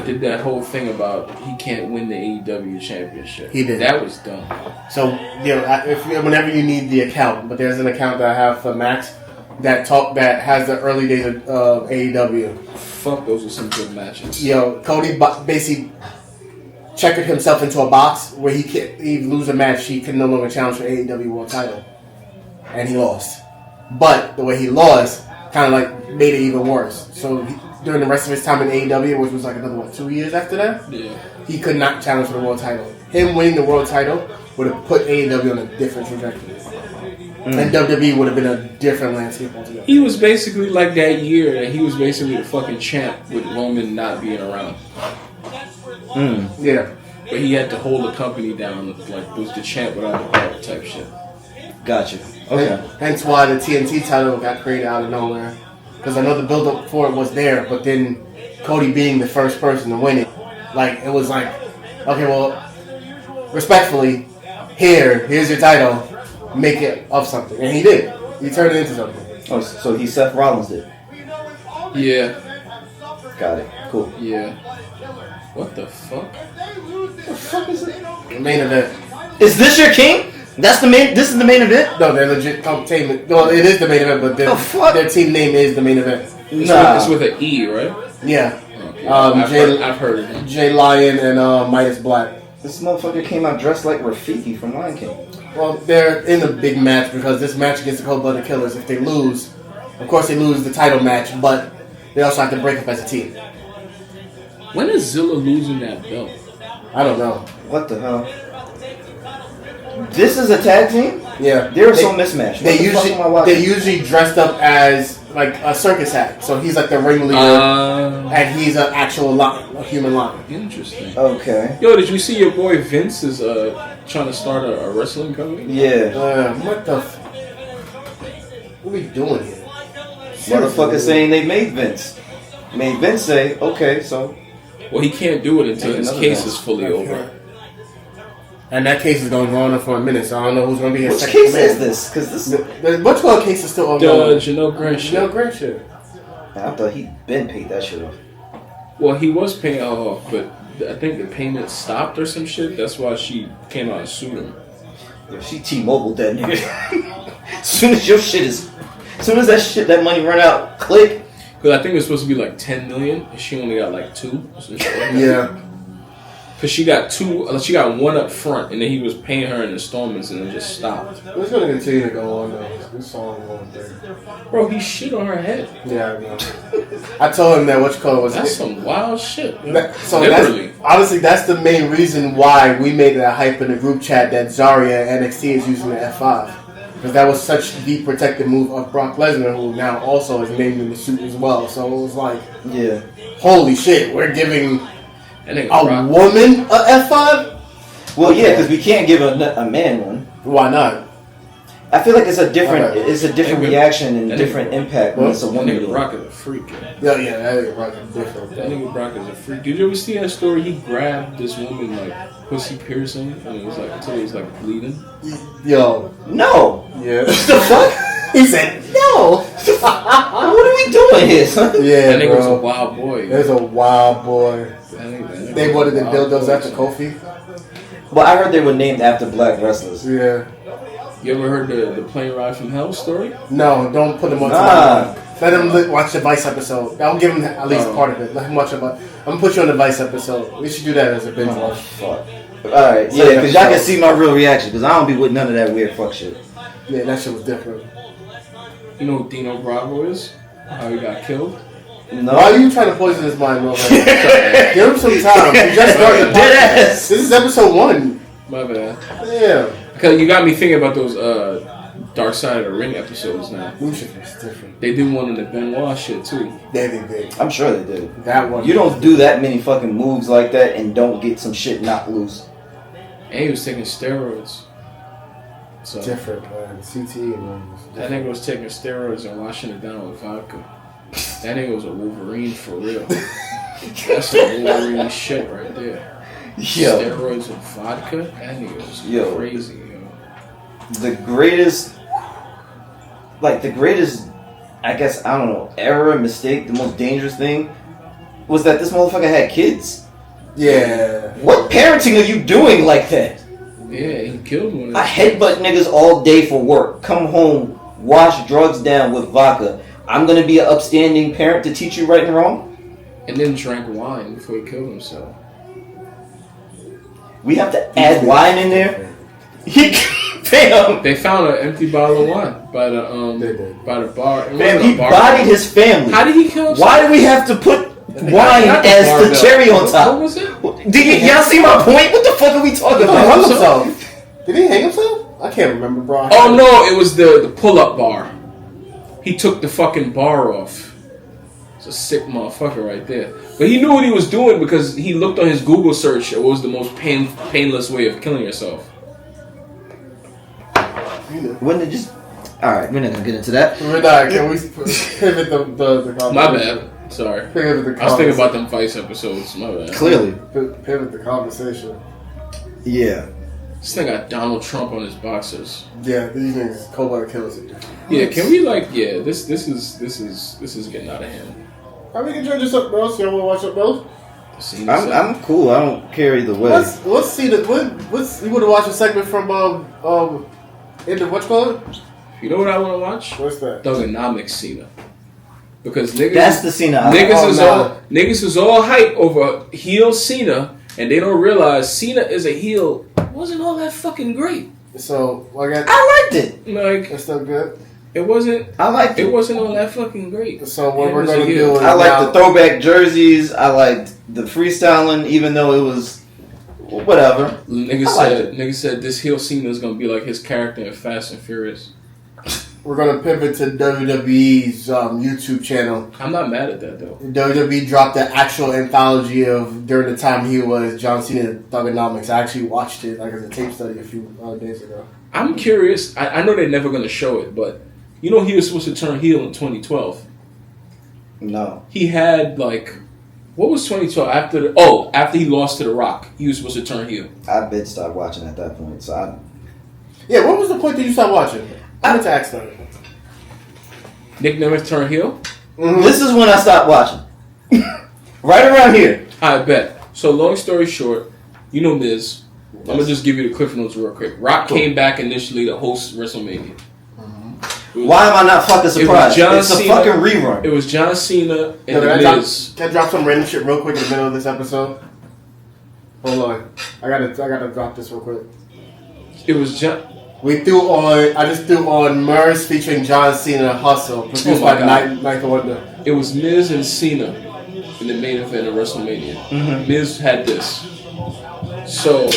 did that whole thing about he can't win the AEW championship. He did. That was dumb. So whenever you need the account, but there's an account that I have for Max that has the early days of AEW. Fuck, those were some good matches. Cody basically checkered himself into a box where he'd lose a match, he could no longer challenge for AEW World Title, and he lost. But the way he lost kind of made it even worse. So during the rest of his time in AEW, which was another 2 years after that, he could not challenge for the world title. Him winning the world title would have put AEW on a different trajectory, and WWE would have been a different landscape altogether. He was basically like that year that he was basically the fucking champ with Roman not being around. Yeah, but he had to hold the company down was the champ without the belt type shit. Gotcha. Okay. Hence why the TNT title got created out of nowhere. Because I know the build-up for it was there, but then Cody being the first person to win it, it was okay, well, respectfully, here's your title, make it of something. And he did. He turned it into something. Oh, so he Seth Rollins did? Yeah. Got it. Cool. Yeah. What the fuck? What the fuck is it? The main event. Is this your king? This is the main event? No, they're legit entertainment. Well, it is the main event, but their team name is the main event. It's with an E, right? Yeah. Okay. I've heard of him. Jay Lion and Midas Black. This motherfucker came out dressed like Rafiki from Lion King. Well, they're in a big match because this match against the Cold Blooded Killers, if they lose, of course they lose the title match, but they also have to break up as a team. When is Zilla losing that belt? I don't know. What the hell? This is a tag team? Yeah. They're so mismatched. They usually dressed up as a circus act. So he's the ringleader, and he's an actual lion, a human lion. Interesting. Okay. Yo, did you see your boy Vince is trying to start a wrestling company? Yeah. What the? we doing here? Motherfuckers saying they made Vince. Made Vince say, okay, so. Well, he can't do it until his case is fully over. And that case is going to go on for a minute, so I don't know who's going to be his Which second case command. is this? Because this. The what's called case is still ongoing. Janelle Grant shit. Janelle Grant shit. I thought he'd been paid that shit off. Well, he was paying off, but I think the payment stopped or some shit. That's why she came out and sued him. Yo, she T-Mobile that nigga. As soon as your shit is, as soon as that money run out, click. Because I think it's supposed to be like 10 million, and she only got like 2. Yeah. Because she got 2, she got 1 up front, and then he was paying her in installments, and it just stopped. It's going to continue to go on though. This song won't there. Bro, he shit on her head. Yeah, I know. I told him that That's some wild shit. So honestly, that's the main reason why we made it a hype in the group chat that Zarya NXT is using the F5. Because that was such the protective move of Brock Lesnar, who now also is named in the suit as well. So it was like, yeah, holy shit, we're giving a Brock woman a F5? Well, yeah, because we can't give a man one. Why not? I feel like it's a different reaction and different impact when it's a woman. That nigga Brock is a freak. Yeah, that nigga Brock is different. That nigga Brock is a freak. Did you ever see that story? He grabbed this woman like pussy piercing, and it was like until he was like bleeding. Yo, no. Yeah. What the fuck? He said no. What are we doing here, son? Yeah, that nigga bro. was a wild boy. There's a wild boy. They wanted to build those after Kofi. Well, I heard they were named after black wrestlers. Yeah. You ever heard the plane ride from hell story? No, don't put them on. Let him watch the Vice episode. I'll give him at least part of it. Let him watch it. I'm gonna put you on the Vice episode. We should do that as a binge watch. Fuck. Alright, yeah, because y'all can see my real reaction. Because I don't be with none of that weird fuck shit. Yeah, that shit was different. You know who Dino Bravo is? How he got killed? No. Why are you trying to poison his mind, bro? Give him some time. You just started the podcast. This is episode 1. My bad. Yeah. Because you got me thinking about those Dark Side of the Ring episodes now. That shit was different. They did one in the Benoit shit too. They did. I'm sure they did. That one. You don't do that many fucking moves like that and don't get some shit knocked loose. And he was taking steroids. So different, man. CTE, man. That nigga was taking steroids and washing it down with vodka. That nigga was a Wolverine for real. That's some Wolverine shit right there. Yo. Steroids and vodka? That nigga was crazy, yo. The greatest, I guess, I don't know, error, mistake, the most dangerous thing was that this motherfucker had kids. Yeah. What parenting are you doing like that? Yeah, he killed one. I headbutt niggas all day for work. Come home, wash drugs down with vodka. I'm gonna be an upstanding parent to teach you right and wrong? And then drank wine before he killed himself. We have to add wine in there? Damn. They found an empty bottle of wine by the bar. Man, he bodied his family. How did he kill himself? Why do we have to put wine as the cherry on top? What was it? Y'all see my point? What the fuck are we talking about? Himself. Did he hang himself? I can't remember, bro. Oh no, it was the pull-up bar. He took the fucking bar off. It's a sick motherfucker right there. But he knew what he was doing because he looked on his Google search at what was the most painless way of killing yourself. Wouldn't it just... Alright, we're not going to get into that. We're not. Can we pivot the conversation? My bad. Sorry. Pivot the I was thinking about them Vice episodes. My bad. Clearly. Pivot the conversation. Yeah. This thing got Donald Trump on his boxers. Yeah, these niggas, Cobalt kills it. Yeah, can we this is getting out of hand. How we can turn this up, bro? So y'all wanna watch up, bro? I'm cool. I don't care either way. Let's see you wanna watch a segment from what's called? You know what I wanna watch? What's that? Thugonomics Cena. Because niggas That's the Cena. Niggas is all hype over heel Cena and they don't realize Cena is a heel wasn't all that fucking great. So I liked it. Like it's still good. It wasn't. I liked it. It wasn't all that fucking great. So what we're gonna do is I liked the throwback jerseys. I liked the freestyling, even though it was whatever. Nigga said this heel Cena is gonna be like his character in Fast and Furious. We're gonna pivot to WWE's YouTube channel. I'm not mad at that though. WWE dropped the actual anthology of during the time he was John Cena Thugonomics. I actually watched it as a tape study a few days ago. I'm curious. I know they're never gonna show it, but You know he was supposed to turn heel in 2012. No. He had like, what was 2012 after he lost to The Rock? He was supposed to turn heel. I bet stopped watching at that point. So Yeah, what was the point that you stopped watching? I meant to ask that. Nick Nemeth turned heel. Mm-hmm. This is when I stopped watching. Right around here. I bet. So long story short, you know Miz. Yes. I'm gonna just give you the Cliff Notes real quick. Rock came back initially to host WrestleMania. Why am I not fucking surprised? It's a fucking rerun. It was John Cena and The Miz. Can I drop some random shit real quick in the middle of this episode? Hold on. I gotta drop this real quick. It was John. I just threw on Murs featuring John Cena Hustle, produced by Ninth Wonder. It was Miz and Cena in the main event of WrestleMania. Mm-hmm. Miz had this. So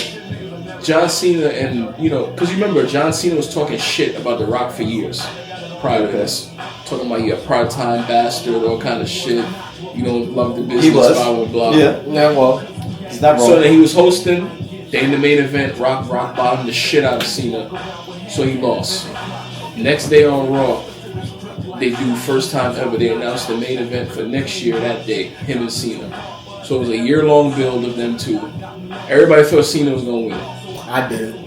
John Cena and, because you remember John Cena was talking shit about The Rock for years prior to this. Talking about you a part-time bastard, all kind of shit. You don't love the business, blah, blah, blah. Yeah, well, he's not wrong. So then he was hosting. They in the main event, Rock bottomed the shit out of Cena. So he lost. Next day on Raw, they do first time ever. They announced the main event for next year that day, him and Cena. So it was a year-long build of them two. Everybody thought Cena was going to win. I did.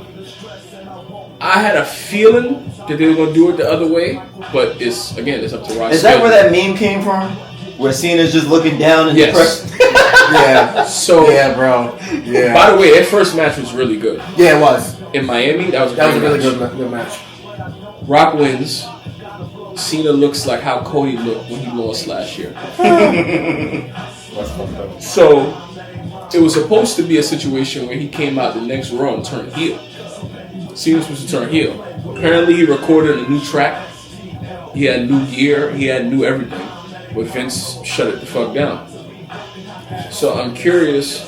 I had a feeling that they were going to do it the other way, but it's up to Rock. Is that where that meme came from? Where Cena's just looking down and depressed? Yeah. So yeah, bro. Yeah. By the way, that first match was really good. Yeah, it was. In Miami, that was a really good match. Rock wins. Cena looks like how Cody looked when he lost last year. So it was supposed to be a situation where he came out the next Raw and turned heel. Cena was supposed to turn heel. Apparently he recorded a new track. He had new gear. He had new everything. But Vince shut it the fuck down. So I'm curious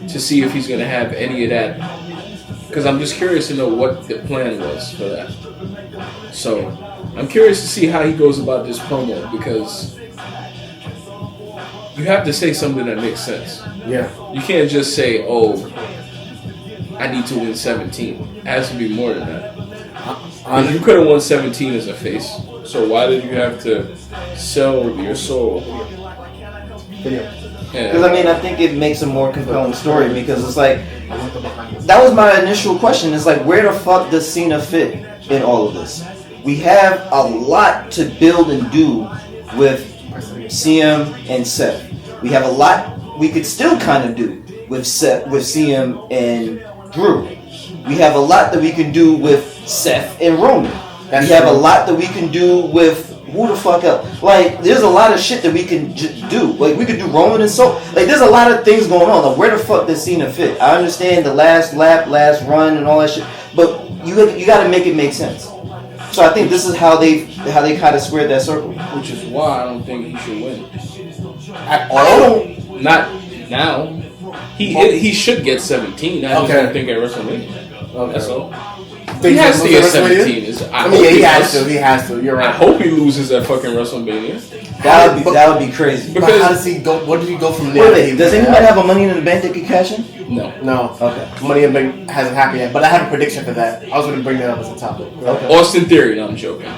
to see if he's going to have any of that. Because I'm just curious to know what the plan was for that. So I'm curious to see how he goes about this promo. Because you have to say something that makes sense. Yeah. You can't just say, oh, I need to win 17. It has to be more than that. You could have won 17 as a face. So why did you have to sell your soul? Because I think it makes a more compelling story, because it's like, that was my initial question. It's like, where the fuck does Cena fit in all of this? We have a lot to build and do with CM and Seth. We have a lot we could still kind of do with CM and Drew. We have a lot that we can do with Seth and Roman. We have a lot that we can do with who the fuck else. Like, there's a lot of shit that we can do. Like, we could do Roman and so. Like, there's a lot of things going on. Like, where the fuck does Cena fit? I understand the last lap, last run, and all that shit, but you got to make it make sense. So I think this is how they kind of squared that circle. Which is why I don't think he should win at all. Not now. He should get 17. I just don't think at WrestleMania. Okay. That's all. He has to get 17. He has to. You're right. I hope he loses at fucking WrestleMania. That would be crazy. Because how does he go? What did he go from there? Wait, does anybody have a Money in the Bank that can cash in? No. Okay. Money in the Bank hasn't happened yet, but I have a prediction for that. I was going to bring that up as a topic. Okay. Austin Theory. No, I'm joking.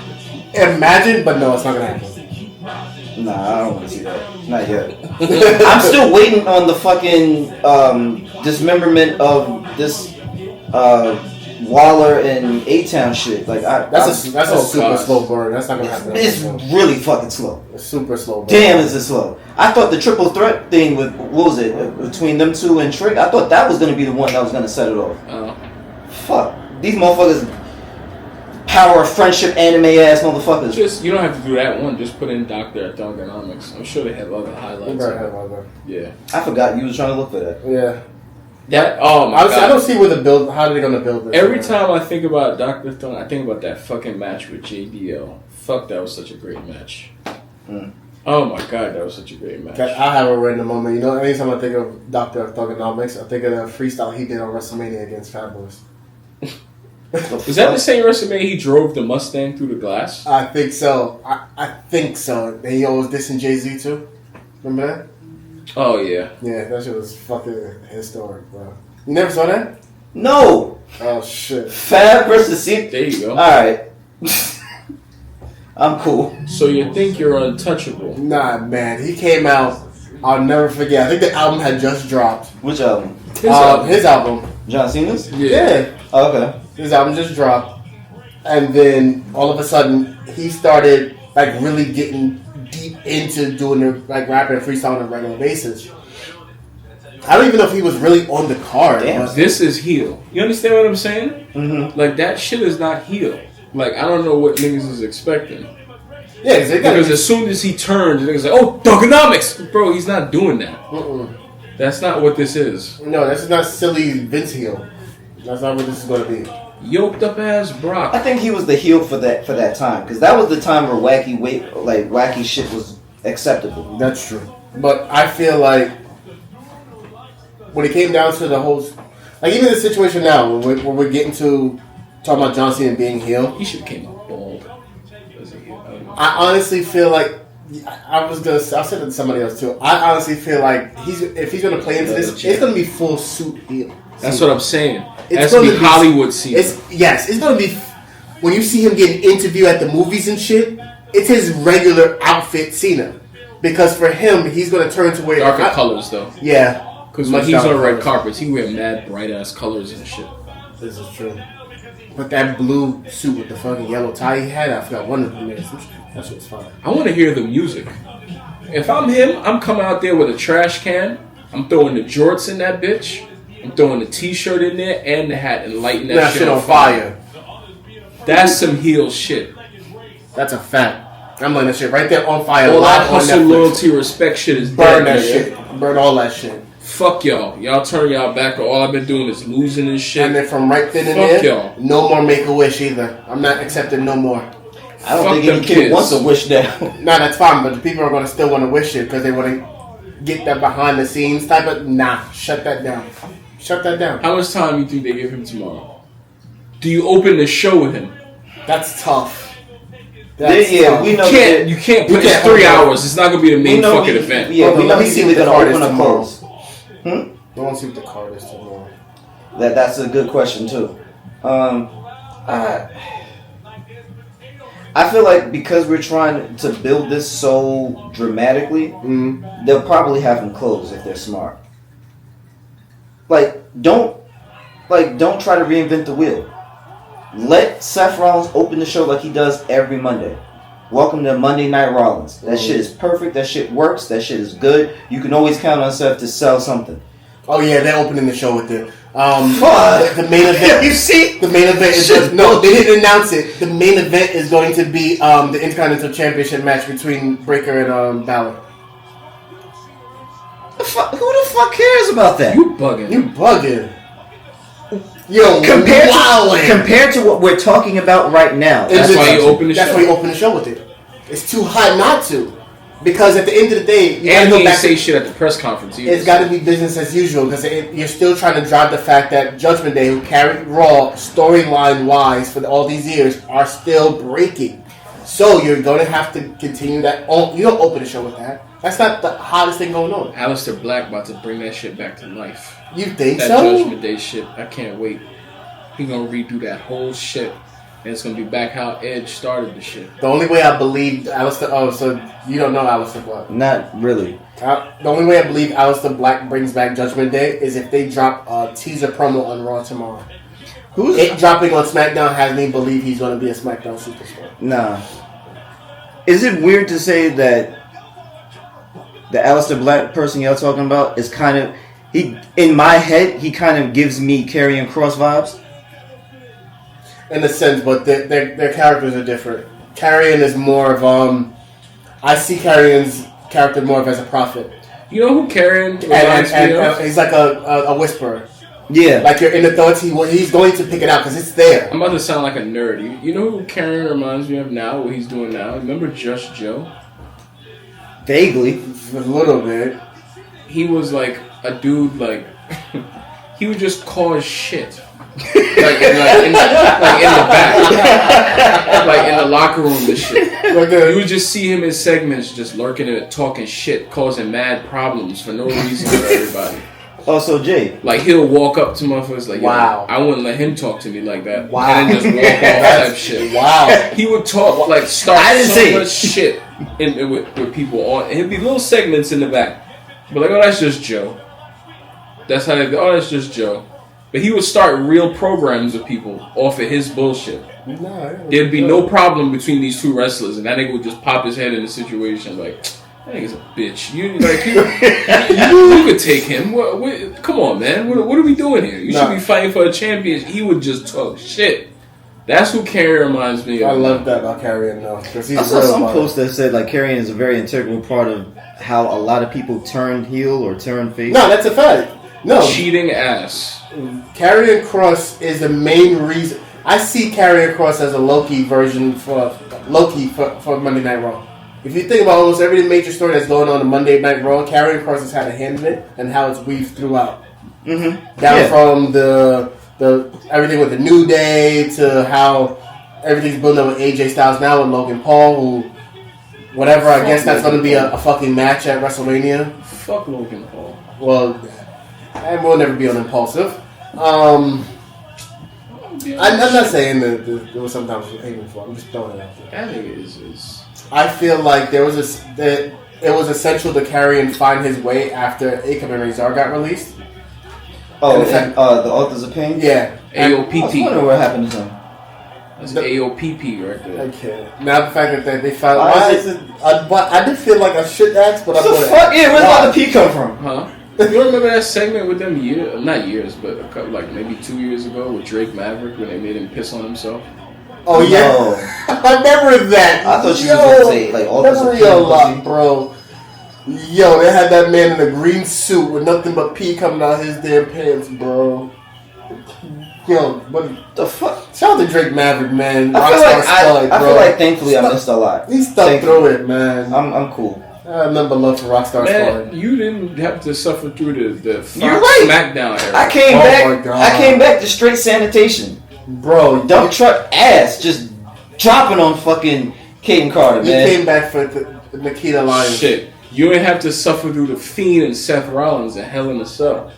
Imagine, but no, it's not going to happen. Nah, I don't want to see that. Not yet. I'm still waiting on the fucking dismemberment of this Waller and A-Town shit. Like that's a super slow burn. That's not gonna happen. It's really fucking slow. It's super slow burn. Damn, is it slow? I thought the triple threat thing with between them two and Trick. I thought that was gonna be the one that was gonna set it off. Fuck these motherfuckers. Power of friendship, anime ass motherfuckers. You don't have to do that one. Just put in Dr. Thugonomics. I'm sure they have other highlights. Yeah. I forgot you was trying to look for that. Yeah. I don't see where the build. How are they gonna build this? Every time I think about Dr. Thung, I think about that fucking match with JDL. Fuck, that was such a great match. Oh my god, that was such a great match. I have a random moment. Anytime I think of Dr. Thugonomics, I think of the freestyle he did on WrestleMania against Fabulous. Was that the same WrestleMania he drove the Mustang through the glass? I think so. I think so. And he always dissing Jay-Z too. Remember that? Oh, yeah. Yeah, that shit was fucking historic, bro. You never saw that? No. Oh, shit. Fab versus C. There you go. Alright. I'm cool. So you think you're untouchable? Nah, man. He came out. I'll never forget. I think the album had just dropped. Which album? His album. John Cena's? Yeah. Oh, okay. His album just dropped. And then all of a sudden, he started like really getting deep into doing the like rapping and freestyle on a regular basis. I don't even know if he was really on the card. Damn. This is heel. You understand what I'm saying? Mm-hmm. Like, that shit is not heel. Like, I don't know what niggas is expecting. Yeah, because as soon as he turns, niggas like, oh, Thugonomics! Bro, he's not doing that. That's not what this is. No, this is not silly Vince heel. That's not what this is going to be. Yoked up ass Brock. I think he was the heel for that time, because that was the time where wacky shit was acceptable. That's true. But I feel like when it came down to the whole, like even the situation now, where we're getting to talking about John Cena being heel, he should have came out bald. I honestly feel like I said it to somebody else too. I honestly feel like if he's gonna play into this, it's gonna be full suit heel. That's what I'm saying. It's gonna be Hollywood Cena. It's gonna be when you see him getting interviewed at the movies and shit. It's his regular outfit Cena, because for him, he's gonna turn to wear darker colors though. Yeah. Because when he's on red carpets, he wear mad bright ass colors and shit. This is true. But that blue suit with the fucking yellow tie he had, I forgot one of them is. That shit's fine. I want to hear the music. If I'm him, I'm coming out there with a trash can. I'm throwing the jorts in that bitch. I'm throwing the t-shirt in there and the hat and lighting that shit on fire. That's some heel shit. That's a fact. I'm letting that shit right there on fire. All that hustle, loyalty, respect shit is burn dead, that shit. Burn all that shit. Fuck y'all. Y'all turn y'all back. All I've been doing is losing and shit. And then from right then and fuck there, y'all. No more Make-A-Wish either. I'm not accepting no more. I don't think any kid wants to wish that. Nah, that's fine, but the people are going to still want to wish it because they want to get that behind the scenes type of... Nah, shut that down. Shut that down. How much time do you think they give him tomorrow? Do you open the show with him? That's tough. Yeah, we know you can't put it 3 hours. It's not going to be the main fucking event. Yeah, we know he's either going to open or close. I want to see what the card is tomorrow. That's a good question too. I feel like because we're trying to build this so dramatically, they'll probably have him close if they're smart. Don't try to reinvent the wheel. Let Seth Rollins open the show like he does every Monday. Welcome to Monday Night Rollins. That shit is perfect. That shit works. That shit is good. You can always count on Seth to sell something. Oh yeah, they're opening the show with it. The main event. You see, the main event is no. They didn't announce it. The main event is going to be the Intercontinental Championship match between Breakker and Balor. Who the fuck cares about that? You bugging. Yo, compared to what we're talking about right now. That's why you open the show. That's why you open the show with it. It's too hot not to. Because at the end of the day, you and he didn't say shit at the press conference either. It's got to be business as usual because you're still trying to drive the fact that Judgment Day, who carried Raw storyline wise for all these years, are still breaking. So you're going to have to continue that. You don't open the show with that. That's not the hottest thing going on. Aleister Black about to bring that shit back to life. You think that so? That Judgment Day shit. I can't wait. He gonna redo that whole shit. And it's gonna be back how Edge started the shit. The only way I believe Aleister... Oh, so you don't know Aleister Black? Not really. The only way I believe Aleister Black brings back Judgment Day is if they drop a teaser promo on Raw tomorrow. It dropping on SmackDown has me believe he's going to be a SmackDown superstar. Nah. Is it weird to say that the Aleister Black person y'all talking about is kind of... in my head, he kind of gives me Karrion Kross vibes? In a sense, but their characters are different. Karrion is more of I see Karrion's character more of as a prophet. You know who Karrion reminds me of? He's like a whisperer. Yeah. Like your inner thoughts, he's going to pick it out because it's there. I'm about to sound like a nerd. You know who Karrion reminds me of now? What he's doing now? Remember Just Joe? Vaguely, a little bit. He was like a dude like he would just cause shit. like in the back, like in the locker room and shit. You would just see him in segments, just lurking and talking shit, causing mad problems for no reason for everybody. Oh, so Jay. Like, he'll walk up to motherfuckers like, wow, I wouldn't let him talk to me like that. Wow. And then just walk off type shit. Wow. He would talk, like, start so much shit with people on. And it'd be little segments in the back. But like, oh, that's just Joe. That's how they go, oh, that's just Joe. But he would start real programs with people off of his bullshit. There'd be no problem between these two wrestlers, and that nigga would just pop his head in the situation like, that nigga's a bitch. You could take him. What, come on, man. What are we doing here? You should be fighting for a championship. He would just talk shit. That's who Karrion reminds me of. I love that about Karrion, though. I saw some post that said like Karrion is a very integral part of how a lot of people turn heel or turn face. No, that's a fact. No. Cheating ass. Karrion Kross is the main reason. I see Karrion Kross as a Loki version for Monday Night Raw. If you think about almost every major story that's going on Monday Night Raw, Karrion Kross has had a hand in it and how it's weaved throughout. Mm-hmm. Down from the everything with the New Day to how everything's building up with AJ Styles now with Logan Paul, who whatever. I guess that's going to be a fucking match at WrestleMania. Fuck Logan Paul. Well, and we'll never be on impulsive. I'm not saying that there was sometimes aiming for. I'm just throwing it out there. That nigga is. I feel like it was essential to Karrion find his way after Akam and Razor got released. Oh, and the Authors of Pain? Yeah. AOPP. I was wondering what happened to him. That's AOPP right there. Okay. Now the fact that they found... I did feel like I should ask, but I'm going to... What the fuck? Yeah, where's all the P come from? Huh? You remember that segment with them not years, but a couple, like maybe 2 years ago with Drake Maverick when they made him piss on himself? Oh, yeah. No. I remember that. I thought you were going to say, like, all this a lot, bro. Yo, they had that man in a green suit with nothing but pee coming out his damn pants, bro. Yo, what the fuck? Shout out to Drake Maverick, man. I feel like thankfully I missed a lot. He stuck through it, man. I'm cool. I remember love for Rockstar Man, Squad. you didn't have to suffer through the Fox SmackDown era. I came back to straight sanitation. Bro, dump truck ass just dropping on fucking Caden Carter, man. You came back for the Nikita Lyons. Shit. You didn't have to suffer through the Fiend and Seth Rollins and Hell in a Cell.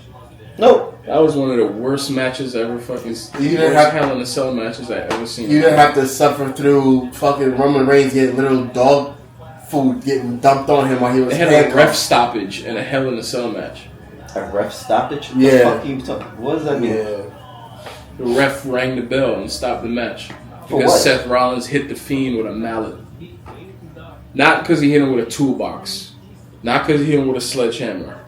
Nope. That was one of the worst matches I ever fucking seen. Hell in a Cell matches I ever seen. You didn't have to suffer through fucking Roman Reigns getting literal dog food getting dumped on him while he was They had a ref stoppage and a Hell in a Cell match. A ref stoppage? Yeah. The fuck you talking? What does that mean? Yeah. The ref rang the bell and stopped the match. For Because what? Seth Rollins hit the Fiend with a mallet. Not because he hit him with a toolbox. Not because he hit him with a sledgehammer.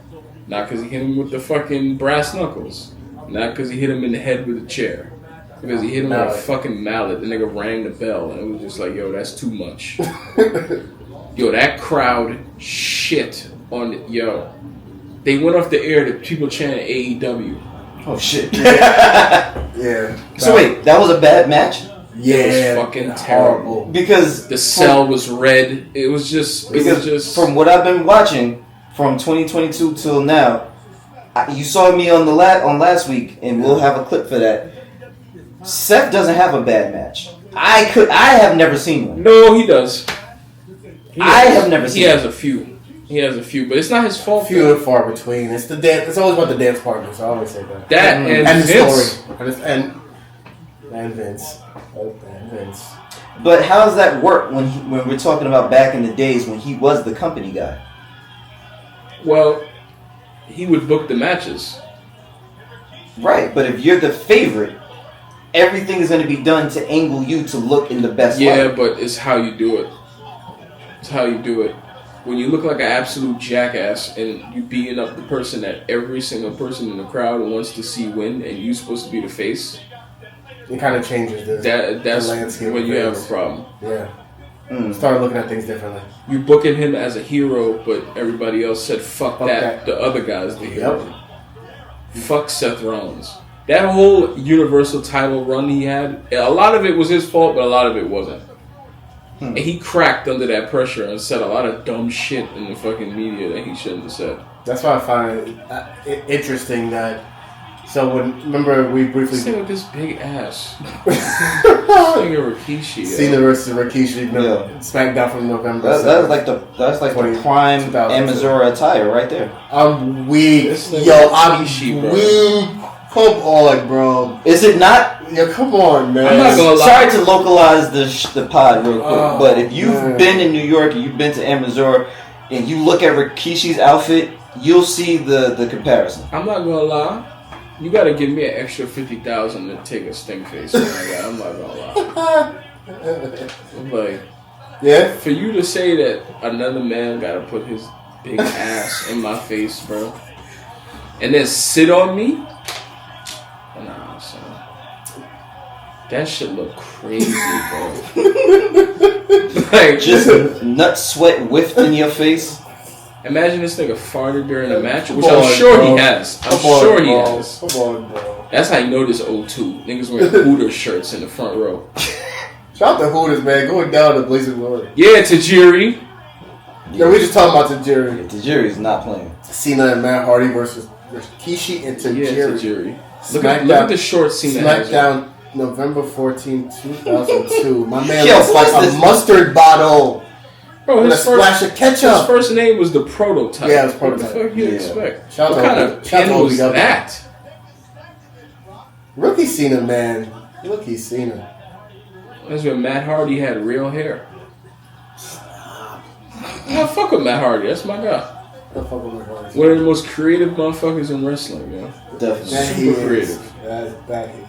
Not because he hit him with the fucking brass knuckles. Not because he hit him in the head with a chair. Because he hit him with a fucking mallet. The nigga rang the bell. And it was just like, yo, that's too much. Yo, that crowd shit on it. Yo. They went off the air to people chanting AEW. Oh, shit. Yeah. So wait, that was a bad match? Yeah. It was fucking terrible. Because the cell was red. It was just from what I've been watching from 2022 till now, you saw me on last week, and we'll have a clip for that. Seth doesn't have a bad match. I have never seen one. No, he does. I have never seen. He has a few. He has a few, but it's not his fault. Few and far between. It's the dance. It's always about the dance partners. I always say that. And the Vince. story. And Vince. And Vince. But how does that work when we're talking about back in the days when he was the company guy? Well, he would book the matches. Right, but if you're the favorite, everything is going to be done to angle you to look in the best light. Yeah, but it's how you do it. It's how you do it. When you look like an absolute jackass and you beating up the person that every single person in the crowd wants to see win, and you're supposed to be the face, it kind of changes that's the landscape. when you have a problem. Yeah. Start looking at things differently. You booking him as a hero, but everybody else said, fuck that. The other guy's the hero. Yep. Fuck Seth Rollins. That whole Universal title run he had, a lot of it was his fault, but a lot of it wasn't. And he cracked under that pressure and said a lot of dumb shit in the fucking media that he shouldn't have said. That's why I find it interesting that So remember we briefly. This nigga with this big ass. This nigga Rikishi. Cena versus Rikishi. SmackDown from November. That's like the prime Amazura attire right there. I'm weak. I'm weak. Come on, bro. Is it not? Yeah, come on, man. I'm not gonna lie. Sorry to localize the pod real quick, but if you've been in New York and you've been to Amazura and you look at Rikishi's outfit, you'll see the comparison. I'm not gonna lie. You gotta give me an extra 50,000 to take a stink face. I'm not gonna lie. Like, yeah. For you to say that another man gotta put his big ass in my face, bro, and then sit on me. Nah, son. That shit look crazy, bro. Like, just nut sweat whiffed in your face. Imagine this nigga farted during a match, which I'm sure he has. I'm sure he has. Come on, bro. That's how you know this O2. Niggas wearing Hooters shirts in the front row. Shout out to Hooters, man. Going down to Blazing Glory. Yeah, Tajiri. Yeah, we just talking about Tajiri. Yeah, Tajiri's not playing. Cena and Matt Hardy versus Rikishi and Tajiri. Yeah, Tajiri. Look at the short Cena. SmackDown, November 14, 2002. My man looks like a mustard bottle. Bro, with a splash of ketchup. His first name was the Prototype. Yeah, it was Prototype. What the fuck you expect? What kind of pen was that? Rookie Cena, man. Rookie Cena. That's when Matt Hardy had real hair. Yeah, fuck with Matt Hardy. That's my guy. One of the most creative motherfuckers in wrestling, yo. Definitely. Super creative. That he is.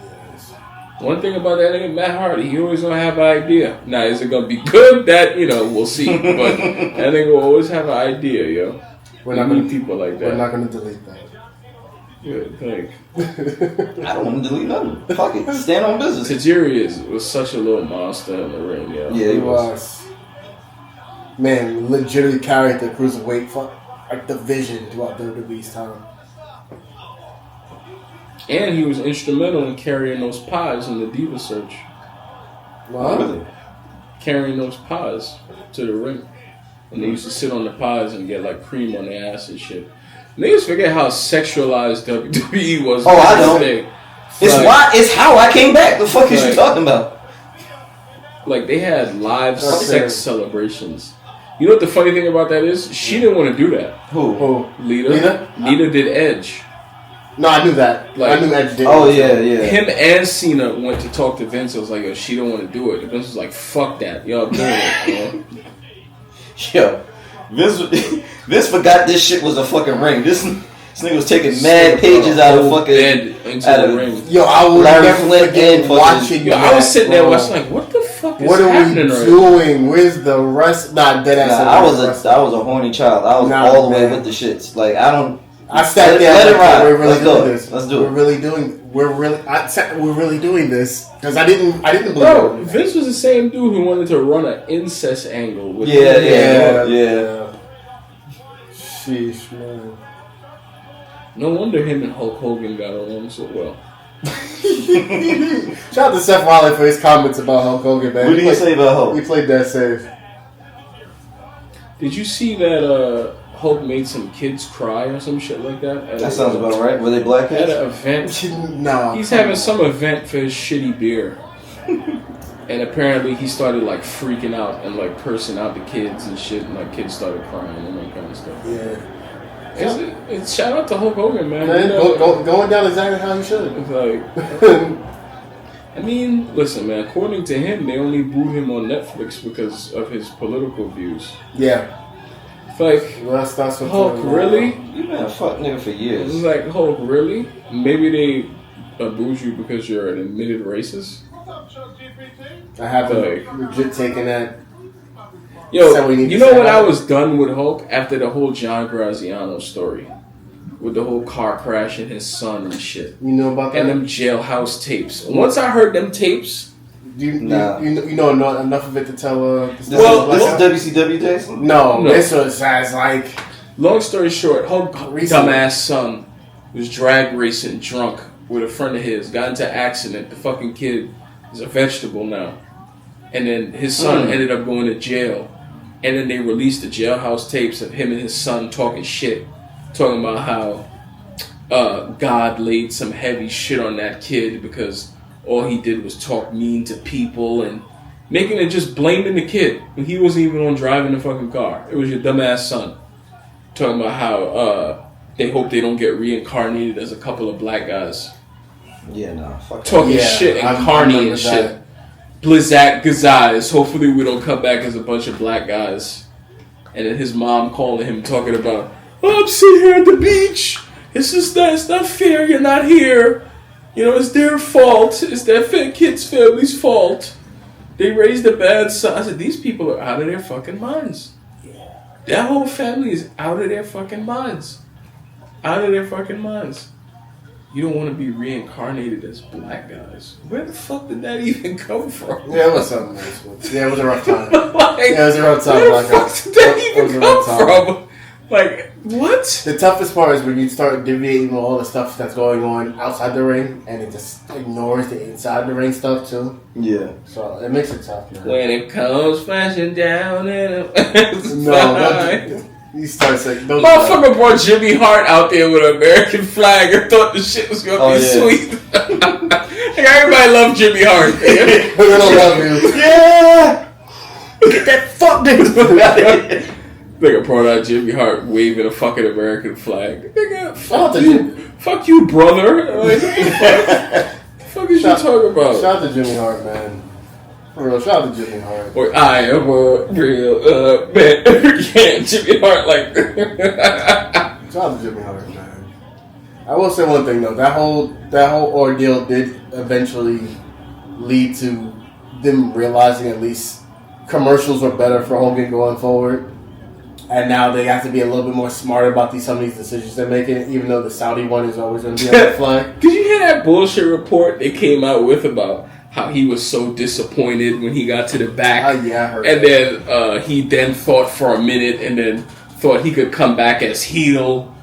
One thing about that nigga Matt Hardy, he always gonna have an idea. Now, is it gonna be good? That, we'll see. But that nigga will always have an idea, yo. We're not gonna people like that. We're not gonna delete that. Good, thanks. I don't want to delete nothing. Fuck it. Stand on business. Tajiri was such a little monster in the ring, yo. Yeah, he was. Man, legitimately carried the cruiserweight division throughout WWE's time. And he was instrumental in carrying those pies in the Diva search. Wow. Really? Carrying those pies to the ring. And they used to sit on the pies and get like cream on their ass and shit. Niggas forget how sexualized WWE was. Oh, I don't. It's how I came back. The fuck is you talking about? Like, they had live sex celebrations. You know what the funny thing about that is? She didn't want to do that. Who? Lita? Lita did Edge. No, I knew that. I knew Edge did. Oh, yeah. Him and Cena went to talk to Vince. I was like, yo, she don't want to do it. And Vince was like, fuck that. Y'all doing it, man. Yo, Vince forgot this shit was a fucking ring. This nigga was taking mad pages out of fucking into the ring. Yo, I was never forget watching. Yo, I was sitting there watching like, what the fuck is happening right now? What are we doing? Where's the rest? Nah, dead ass. I was a horny child. I was all the way with the shits. Like I sat there. Let it ride. We're really Let's go. doing this. Let's do it. We're really doing this because I didn't believe Bro, it. Vince was the same dude who wanted to run an incest angle with Yeah. Sheesh, man. No wonder him and Hulk Hogan got along so well. Shout out to Seth Rollins for his comments about Hulk Hogan, man. What did he say about Hulk? He played that safe. Did you see that Hulk made some kids cry or some shit like that? That sounds about right. Were they black kids? At an event. No. He's having some event for his shitty beer. And apparently he started like freaking out and like cursing out the kids and shit, and like kids started crying and that kind of stuff. Yeah. It's shout out to Hulk Hogan, man. Going down exactly how he should. It's like, I mean, listen, man. According to him, they only booed him on Netflix because of his political views. Yeah. It's like, that's Hulk, really? You been a fuck nigga for years. It's like, Hulk, really? Maybe they booed you because you're an admitted racist. I haven't legit taken that. Yo, you know when I was done with Hulk after the whole John Graziano story, with the whole car crash and his son and shit. You know about that? And them jailhouse tapes. Once I heard them tapes, you know enough of it to tell. This is WCW days. No, this was as like. Long story short, Hulk dumbass son was drag racing drunk with a friend of his, got into an accident. The fucking kid is a vegetable now, and then his son ended up going to jail. And then they released the jailhouse tapes of him and his son talking shit. Talking about how God laid some heavy shit on that kid because all he did was talk mean to people and making it just blaming the kid when he wasn't even on driving the fucking car. It was your dumbass son. Talking about how they hope they don't get reincarnated as a couple of black guys. Yeah, no. Fuck talking shit and carny and shit. Blizzak Gazais. Hopefully we don't come back as a bunch of black guys. And then his mom calling him talking about, oh, I'm sitting here at the beach. It's not fair you're not here. You know, it's their fault. It's that kid's family's fault. They raised a bad son. I said, these people are out of their fucking minds. Yeah. That whole family is out of their fucking minds. Out of their fucking minds. You don't want to be reincarnated as black guys. Where the fuck did that even come from? Yeah, it was something nice. Yeah, it was a rough time. Like, yeah, it was a rough time. Where the fuck did that even come from? Like, what? The toughest part is when you start deviating all the stuff that's going on outside the ring, and it just ignores the inside the ring stuff too. Yeah. So it makes it tough, man. When it comes flashing down in no, you start saying, motherfucker brought Jimmy Hart out there with an American flag and thought the shit was gonna be sweet. Like, everybody loved Jimmy Hart. We don't love you. Yeah. Get that fuck nigga. Nigga brought out Jimmy Hart waving a fucking American flag. Nigga, fuck you, brother. Like, what the fuck is you talking about? Shout out to Jimmy Hart, man. For real, shout out to Jimmy Hart. Or I am a real man. Yeah, Jimmy Hart, like. Shout out to Jimmy Hart, man. I will say one thing though. That whole ordeal did eventually lead to them realizing at least commercials are better for Hogan going forward. And now they have to be a little bit more smart about some of these decisions they're making, even though the Saudi one is always going to be on the fly. Did you hear that bullshit report they came out with about how he was so disappointed when he got to the back? Yeah, I heard and that. Then he then thought for a minute and then thought he could come back as heel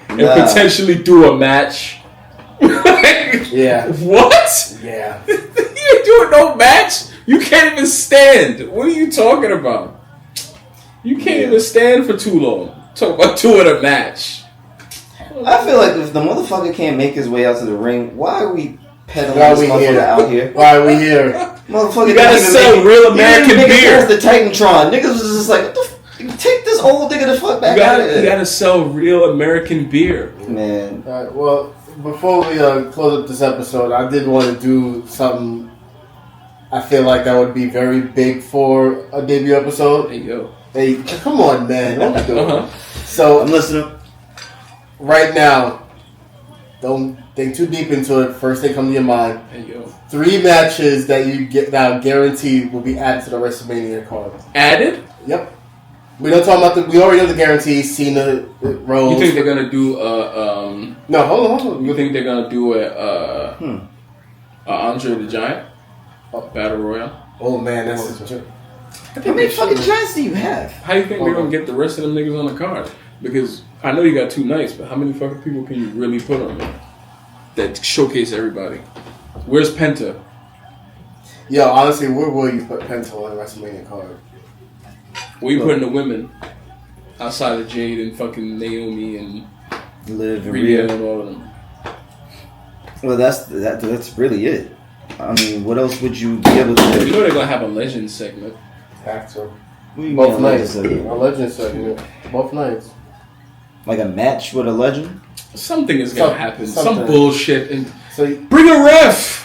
and potentially do a match. Yeah. What? Yeah. You ain't doing no match? You can't even stand. What are you talking about? You can't even stand for too long. Talk about doing a match. I feel like if the motherfucker can't make his way out to the ring, why are we peddling this motherfucker out here? Why are we here? Motherfucker, you gotta sell real American beer. The Titantron. Niggas was just like, what the fuck? Take this old nigga the fuck back out of here. You gotta sell real American beer. Man. Alright, well, before we close up this episode, I did want to do something I feel like that would be very big for a debut episode. Hey, yo. Hey, come on, man. Don't be doing it. So, I'm listening. Right now, don't think too deep into it. First thing come to your mind. Hey, yo. 3 matches that you get now guaranteed will be added to the WrestleMania card. Added? Yep. We don't talk about we already know the guarantees. Cena, Rose. You think they're gonna do No, hold on. You think they're gonna do Andre the Giant Battle Royale? Oh man, that's how many fucking giants do you have? How do you think they're gonna get the rest of them niggas on the card? Because I know you got 2 nights, but how many fucking people can you really put on there that showcase everybody? Where's Penta? Yo, honestly, where will you put Penta on the WrestleMania card? Where you putting the women outside of Jade and fucking Naomi and Liv and Rhea and all of them? Well, that's really it. I mean, what else would you be able to do? You know they're gonna have a legend segment. Have to. Both nights. A legend segment. Both nights. Like a match with a legend? Something is gonna happen. Something. Some bullshit. And so bring a ref!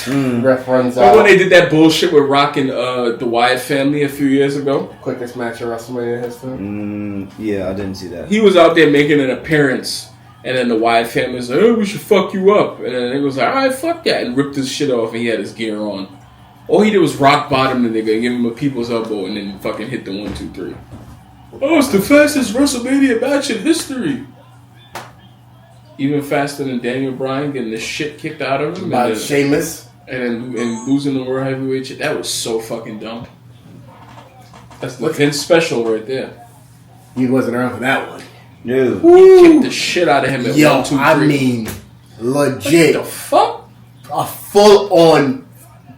Ref runs Remember out. when they did that bullshit with Rock and the Wyatt family a few years ago? Quickest match in WrestleMania history. Yeah, I didn't see that. He was out there making an appearance, and then the Wyatt family was like, "Oh, we should fuck you up," and then it was like, "All right, fuck that," and ripped his shit off, and he had his gear on. All he did was rock bottom the nigga, give him a people's elbow, and then fucking hit the 1, 2, 3. Oh, it's the fastest WrestleMania match in history. Even faster than Daniel Bryan getting the shit kicked out of him. By Sheamus. And losing the World Heavyweight shit. That was so fucking dumb. That's the Vince special right there. He wasn't around for that one. No. He kicked the shit out of him at 1, 2, 3. I mean, legit. What the fuck? A full-on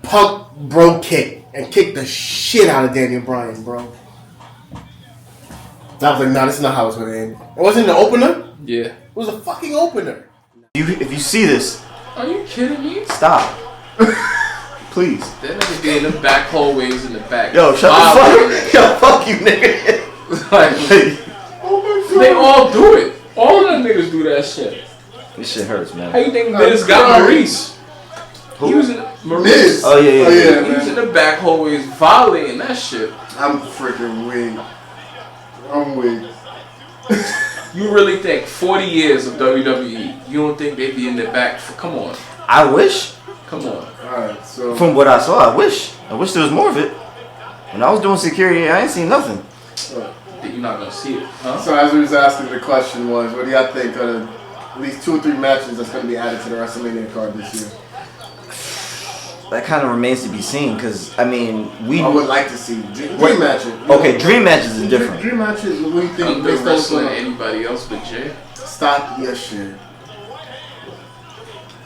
pump bro kick and kick the shit out of Daniel Bryan, bro. I was like, nah, this is not how it's gonna end. It wasn't an opener. Yeah. It was a fucking opener. If you see this, are you kidding me? stop. Please. That nigga be in the back hallways in the back. Yo, shut the fuck. Yo, fuck you, nigga. Like, they all do it. All of them niggas do that shit. This shit hurts, man. How you think Miz got Maurice? Who? He was in Maurice. Oh yeah. He was in the back hallways violating that shit. I'm freaking weak. I'm weak. You really think 40 years of WWE, you don't think they'd be in the back? Come on. I wish. Come on. Alright, so. From what I saw, I wish there was more of it. When I was doing security, I ain't seen nothing. You're not going to see it, huh? So as we was asking, the question was, what do y'all think of at least 2 or 3 matches that's going to be added to the WrestleMania card this year? That kind of remains to be seen, because, I mean, I would like to see dream matches. Okay, dream matches is different. Dream matches, what do you think? Under wrestling anybody else but Jay? Stop your shit.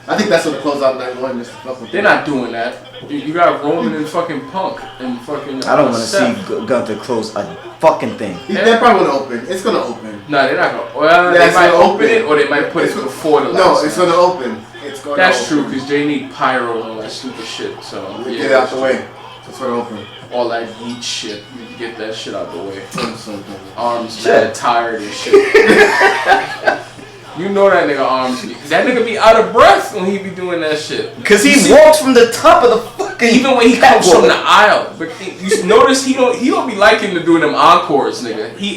I think that's what the closeout night one is. They're not doing that. You got Roman and fucking Punk and fucking. I don't want to see Gunther close a fucking thing. They're probably gonna open. It's gonna open. No, they're not gonna. Well, they might open it, or they might put it before the last. No, it's gonna open. It's gonna. That's true, because they need pyro and all that stupid shit. So yeah, get it out the way. It's gonna open. All that yeet shit. You get that shit out the way. Arms mad tired and shit. You know that nigga arms. That nigga be out of breath when he be doing that shit. Cause he walks from the top of the fucking. Even when he comes from the aisle, but you notice he don't be liking to doing them encores, nigga. He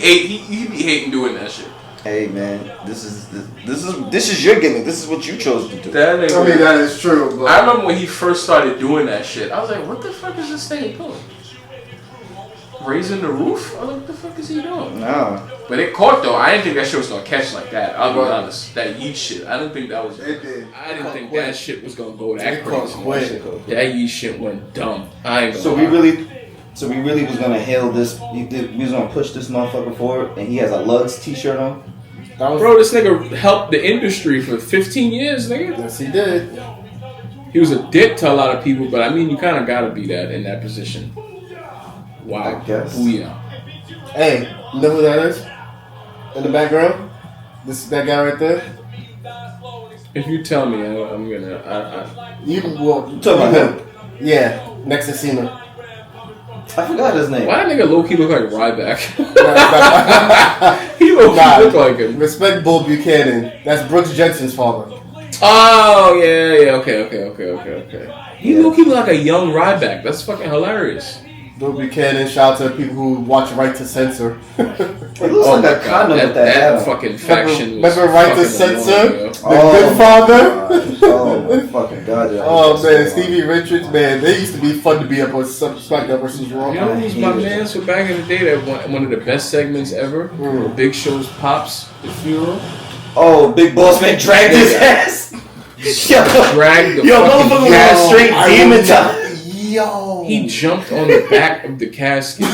be hating doing that shit. Hey man, this is your gimmick. This is what you chose to do. That nigga, I mean that is true. But I remember when he first started doing that shit. I was like, what the fuck is this thing doing? Raising the roof? I was like, what the fuck is he doing? Nah. But it caught though. I didn't think that shit was gonna catch like that. I'll be honest. That yeet shit. I didn't think that was. It did. I didn't think that shit was gonna go that It caught crazy. quick. That yeet shit went dumb. I ain't gonna So lie. we really was gonna hail this. We was gonna push this motherfucker forward, and he has a Lugs t-shirt on. Bro, this nigga helped the industry for 15 years, nigga. Yes, he did. He was a dick to a lot of people, but I mean, you kind of gotta be that in that position. Wow. I guess. Booyah. Hey, you know who that is? In the background? This is that guy right there? If you tell me, I'm gonna. You well, You talking about him? Yeah, next to Cena. I forgot his name. Why that nigga low-key look like Ryback? He low-key look like him. Respect Bull Buchanan. That's Brooks Jensen's father. Oh, yeah, okay. He low-key look like a young Ryback. That's fucking hilarious. Bill Buchanan, shout out to people who watch Right to Censor. It looks like a condom with that hat on. fucking faction was Remember Right to fucking Censor? annoying, yo. The Good Father? Oh my fucking god! Yeah. Oh man, Stevie Richards, man, they used to be fun to be up on SmackDown versus Raw. You know who's my man? So back in the day, that one of the best segments ever. Big Show's Pops, the funeral. Oh, Big Boss Man dragged his ass. Dragged the motherfucker had straight demon time. Yo, He jumped on the back of the casket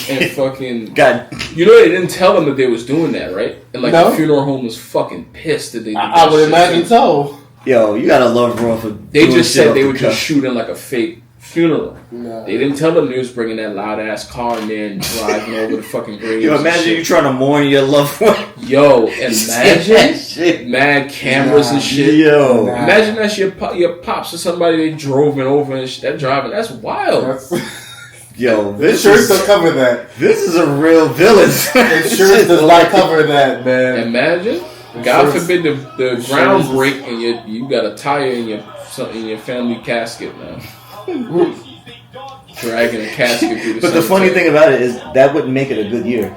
and fucking. God. You know they didn't tell them that they was doing that, right? And like No? the funeral home was fucking pissed that they did I that would shit. imagine so. Yo, you gotta love Raw for. They doing just shit said off they the were just cuff. shooting like a fake funeral. No. They didn't tell them they was bringing that loud ass car in there and driving over the fucking graves. Yo, and imagine shit. you trying to mourn your loved one. Yo, imagine shit. mad cameras and shit. Yo, Nah. Imagine that's your pops or somebody they drove it over and shit. That driving, that's wild. yo, this Insurance is don't cover that. this is a real villain. Insurance does not cover that, man. Imagine, God Insurance- forbid the ground Insurance- break and you got a tire in your family casket now. Dragging a casket through the But the funny thing about it is that wouldn't make it a good year.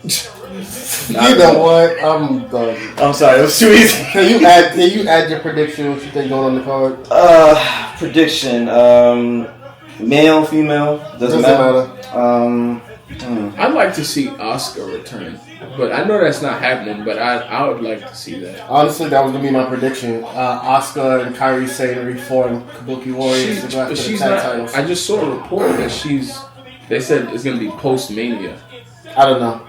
You know what? I'm done. I'm sorry, it was too easy. Can you add your prediction? What you think going on the card? Prediction. Male, female, doesn't matter. I'd like to see Oscar return, but I know that's not happening. But I would like to see that. Honestly, that was gonna be my prediction. Asuka and Kairi Sane reform Kabuki Warriors to go after the She's tag not. titles. I just saw a report that they said it's gonna be post Mania. I don't know.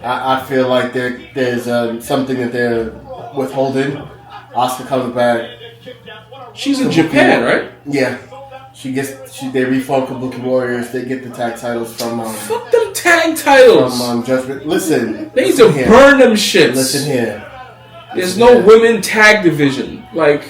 I feel like there's something that they're withholding. Asuka comes back. She's in Japan, right? Yeah. They reform Kabuki Warriors. They get the tag titles from. Fuck them tag titles. Judgment. Listen. They need to burn them shits. Listen here. There's no women tag division. Like,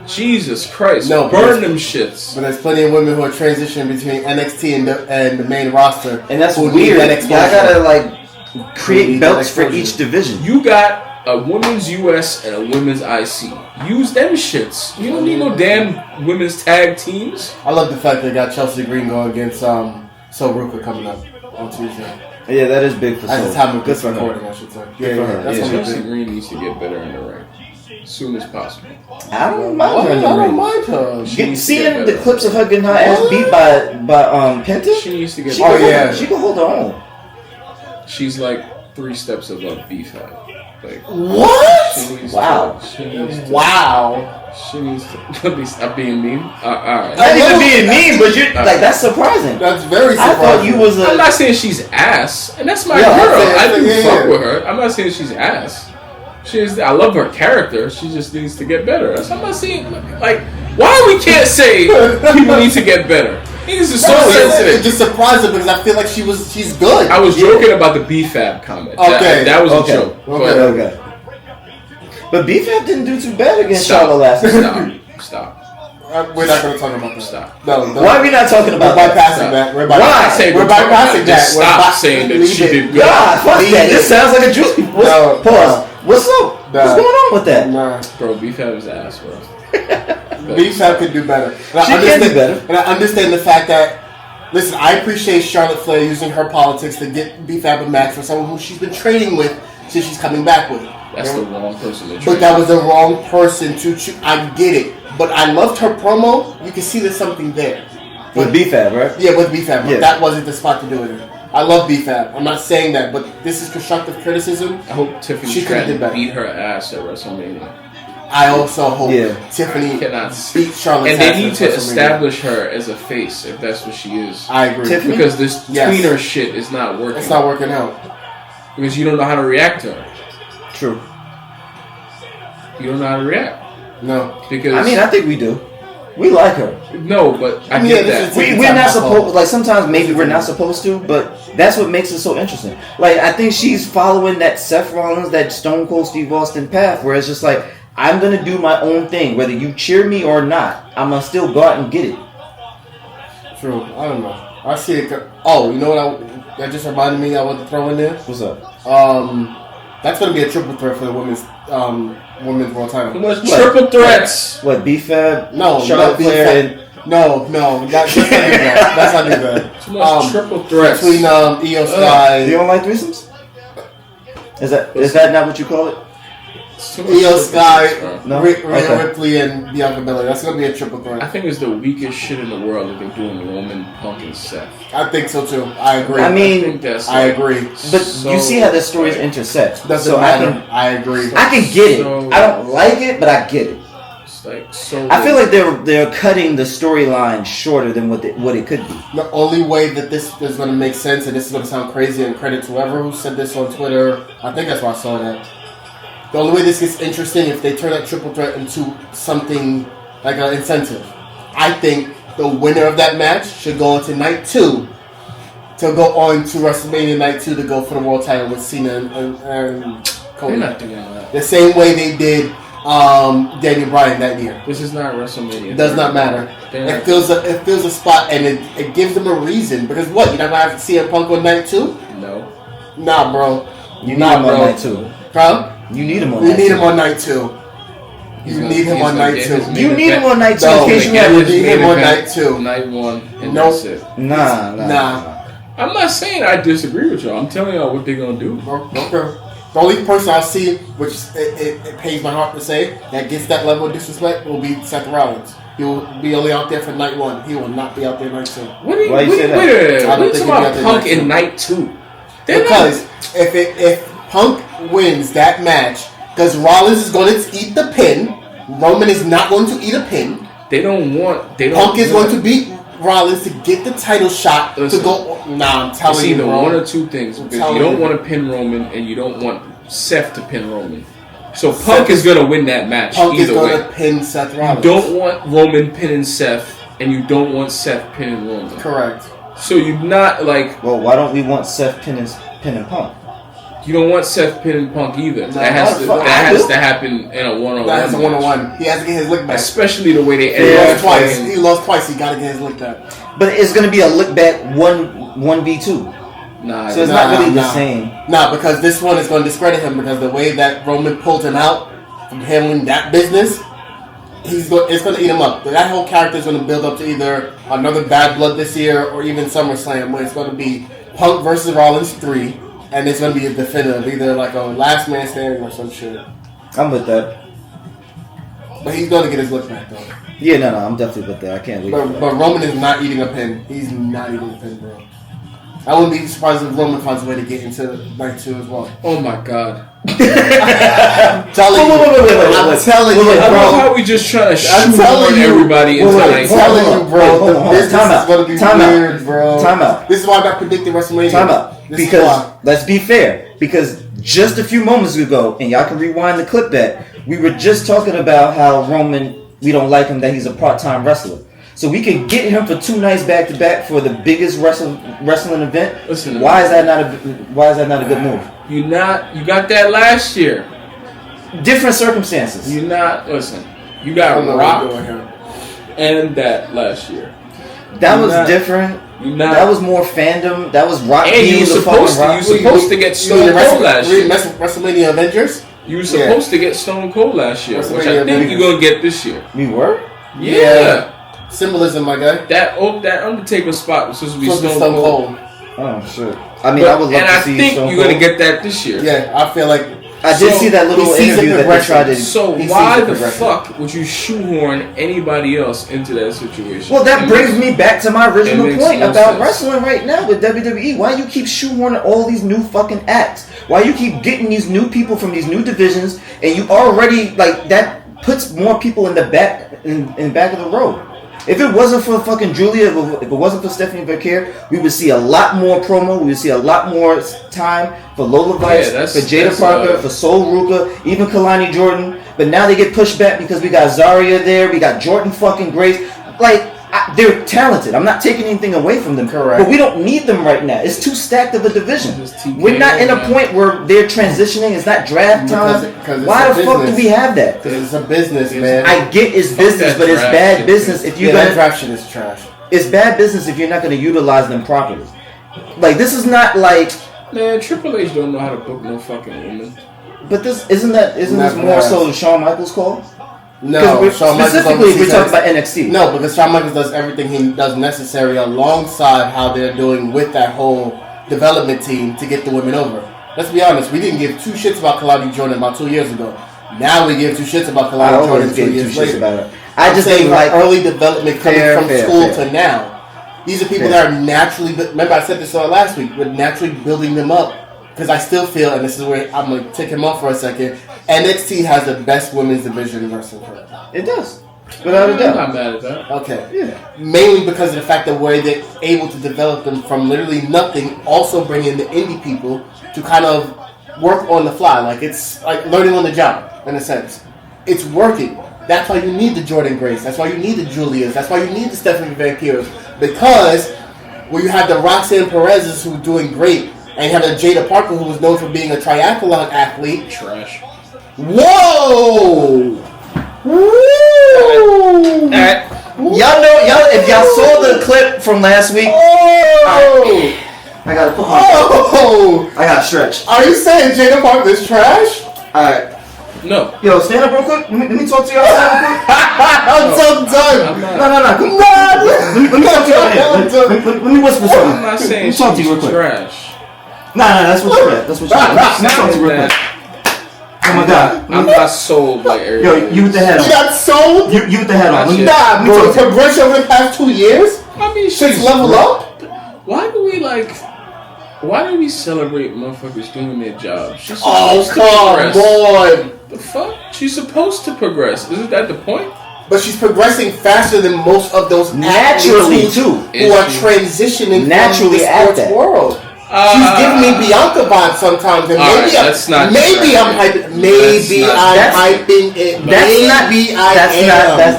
Jesus Christ. No, burn them shits. But there's plenty of women who are transitioning between NXT and the main roster. And that's weird. Y'all gotta, like, create belts for each division. You got a women's US and a women's IC. Use them shits. You don't need no damn women's tag teams. I love the fact they got Chelsea Green going against Sol Ruka coming up on Tuesday. Yeah, that is big for Sol. At the time of good for recording, her. I should say. Chelsea Green needs to get better in the ring as soon as possible. I don't mind her in the ring. I don't mind her. Seeing the clips of her getting her ass beat by Penta, she needs to get. She can hold her own. She's like 3 steps above B-Fab. Like, what? Wow. She needs to let me stop being mean. Alright. Not even being mean, but you're like, that's surprising. That's very surprising. I thought you was I'm not saying she's ass, and that's my girl. I do fuck with her. I'm not saying she's ass. I love her character. She just needs to get better. That's what I'm not saying. Like, why we can't say people need to get better? This is so sensitive. It's just surprising because I feel like she's good. I was joking about the B-Fab comment. Okay. That was a joke. Okay. But B-Fab didn't do too bad against Charlotte last night. Stop. We're not going to talk about that. Stop. No. Why are we not talking about that? We're bypassing that. Stop saying that she did good. God, fuck that. This sounds like a joke. Pause. What's up? What's going on with that? Bro, B-Fab is ass, bro. B-Fab could do better. She can do better. And I understand the fact that, listen, I appreciate Charlotte Flair using her politics to get B-Fab a match for someone who she's been training with since she's coming back with. That's the wrong person to choose. But that was the wrong person to choose. I get it. But I loved her promo. You can see there's something there. With B-Fab, right? Yeah, with B-Fab. But that wasn't the spot to do it in. I love B-Fab. I'm not saying that, but this is constructive criticism. I hope Tiffany Stratton beat her ass at WrestleMania. I also hope Tiffany cannot beat Charlotte. And they need to establish her as a face, if that's what she is. I agree. Tiffany? Because this tweener shit is not working. It's not working out. Because you don't know how to react to her. True. You don't know how to react. No. Because I mean, I think we do. We like her. No, but I get that. We're not supposed. Like sometimes maybe we're not supposed to, but that's what makes it so interesting. Like I think she's following that Seth Rollins, that Stone Cold Steve Austin path, where it's just like I'm gonna do my own thing, whether you cheer me or not. I'm gonna still go out and get it. True. I don't know. I see it. Oh, you know what? That just reminded me. I want to throw in there. What's up? That's gonna be a triple threat for the women's world title. Triple threats. What? B-Fab? No, Charlotte Flair. No. Let's not do that. Let's not do that. Too much triple threats between Io Sky. You don't like threesomes? Is that not what you call it? Io Sky, No? Rhea Ripley, and Bianca Belair. That's gonna be a triple threat. I think it's the weakest shit in the world that they're doing Roman, Punk, and Seth. I think so too. I agree. I mean, I agree. But you see how the stories intersect. Doesn't matter. I agree. I can get it. I don't like it, but I get it. It's like so. I feel like they're cutting the storyline shorter than what it could be. The only way that this is going to make sense, and this is going to sound crazy, and credit to whoever who said this on Twitter. I think that's why I saw that. The only way this gets interesting if they turn that triple threat into something like an incentive. I think the winner of that match should go into night 2 to go on to WrestleMania night 2 to go for the world title with Cena and Cody. They're not doing that. The same way they did Daniel Bryan that year. This is not WrestleMania. It does not matter. It fills a spot and it gives them a reason. Because what? You're not going to have CM Punk on night 2? No. Nah, bro. You need him on night 2. Huh? You need him on night 2. You need him on night 2. You need him on night 2. You need him on night 2 in case you have need him on night 2. Night 1 and that's it. Nah. I'm not saying I disagree with y'all. I'm telling y'all what they're going to do. Okay. The only person I see, which it pains my heart to say, that gets that level of disrespect will be Seth Rollins. He will be only out there for night 1. He will not be out there night 2. Why you say that? Wait. What are you talking about Punk in night 2? Because if Punk wins that match, because Rollins is going to eat the pin, Roman is not going to eat a pin. Punk is going to beat Rollins to get the title shot to go. Nah, I'm telling you, it's either bro. one or two things. Because you don't want to pin Roman, and you don't want Seth to pin Roman. So Punk is going to win that match. Punk either is going way. to pin Seth Rollins. You don't want Roman pinning Seth, and you don't want Seth pinning Roman. Correct. So you're not like. Well, why don't we want Seth pinning Punk? You don't want Seth pinning Punk either. No, that has to happen in a one-on-one. That's a one-on-one. He has to get his lick back. Especially the way they He lost twice. He lost twice. He got to get his lick back. But it's going to be a lick back 1v2. Nah, so it's not really the same. Nah, because this one is going to discredit him because the way that Roman pulled him out from handling that business, it's going to eat him up. That whole character is going to build up to either another Bad Blood this year or even SummerSlam, where it's going to be Punk versus Rollins 3, and it's going to be a definitive, either like a last man standing or some shit. I'm with that. But he's going to get his look back, though. Yeah, no, I'm definitely with that. I can't wait. But Roman is not eating a pin. He's not eating a pin, bro. I wouldn't be surprised if Roman finds a way to get into night 2 as well. Oh my god. I'm telling you, I love how we just trying to shoehorn everybody into night 2. I'm telling you, bro. The business is going to be weird, bro. Time out. This is why I got predicted WrestleMania. Time out. Because, let's be fair, because just a few moments ago, and y'all can rewind the clip back, we were just talking about how Roman, we don't like him, that he's a part-time wrestler. So we can get him for 2 nights back-to-back for the biggest wrestling event. Listen, why is that not a good move? You got that last year. Different circumstances. You got Rock and that last year. That was different. That was more fandom. That was Rock. And you were supposed to get Stone Cold last year. WrestleMania Avengers. You were supposed to get Stone Cold last year, which I think you're gonna get this year. We were. Yeah. Symbolism, my guy. That Undertaker spot was supposed to be Stone Cold. Oh shit! I mean, I would love to see. And I think you're gonna get that this year. Yeah, I feel like I did see that little interview that they tried to. So why the fuck would you shoehorn anybody else into that situation? Well, that brings me back to my original point about wrestling right now with WWE. Why you keep shoehorning all these new fucking acts? Why you keep getting these new people from these new divisions, and you already like that puts more people in the back in back of the road. If it wasn't for fucking Julia, if it wasn't for Stephanie Becker, we would see a lot more promo. We would see a lot more time for Lola Vice, for Jada Parker, for Sol Ruka, even Kalani Jordan. But now they get pushed back because we got Zarya there, we got Jordan fucking Grace. Like, they're talented. I'm not taking anything away from them. Correct. But we don't need them right now. It's too stacked of a division. We're not in a point where they're transitioning. It's not draft time. Why the fuck do we have that? Because it's a business, man. I get it's business, but it's bad business if you're that draft shit is trash. It's bad business if you're not going to utilize them properly. Like, this is not like... Man, Triple H don't know how to book no fucking woman. But this isn't this more so Shawn Michaels' call? No, specifically we're talking about NXT. No, because Shawn Michaels does everything he does necessary alongside how they're doing with that whole development team to get the women over. Let's be honest, we didn't give 2 shits about Kalani Jordan about 2 years ago. Now we give 2 shits about Kalani Jordan 2 years later. About it. I just think like early development coming from school to now. These are people that are naturally. Remember, I said this last week. We're naturally building them up because I still feel, and this is where I'm gonna take him off for a second. NXT has the best women's division in wrestling. It does, without a doubt. I'm not mad at that. Okay. Yeah. Mainly because of the fact that where they're able to develop them from literally nothing, also bring in the indie people to kind of work on the fly. Like it's like learning on the job in a sense. It's working. That's why you need the Jordan Grace. That's why you need the Julias. That's why you need the Stephanie Vankiers. Because where you have the Roxanne Perez's who are doing great, and you have the Jada Parker who was known for being a triathlon athlete. Trash. Whoa! Woo! Y'all know, if y'all saw the clip from last week. I gotta put my. I gotta stretch. Are you saying Jada Parker is trash? Alright. No. Yo, stand up real quick. Let me talk to y'all real quick. I'm so done. No. Come on. Let me talk to y'all. Let me whisper something. I'm not saying talk to you real quick. Trash. Nah, that's what you're at. That's what you're at. Let me talk to you real quick. Oh my God. I'm not sold like everybody. Yo, you with the head on. You got sold? You with the head on. Nah, bro. Progression over the past 2 years? I mean, since level up? Why do we celebrate motherfuckers doing their job? She's supposed to progress. Boy. The fuck? She's supposed to progress. Isn't that the point? But she's progressing faster than most of those naturally too who are transitioning naturally from the sports world. She's giving me Bianca vibes sometimes, and maybe I'm hyping. Maybe I'm hyping it.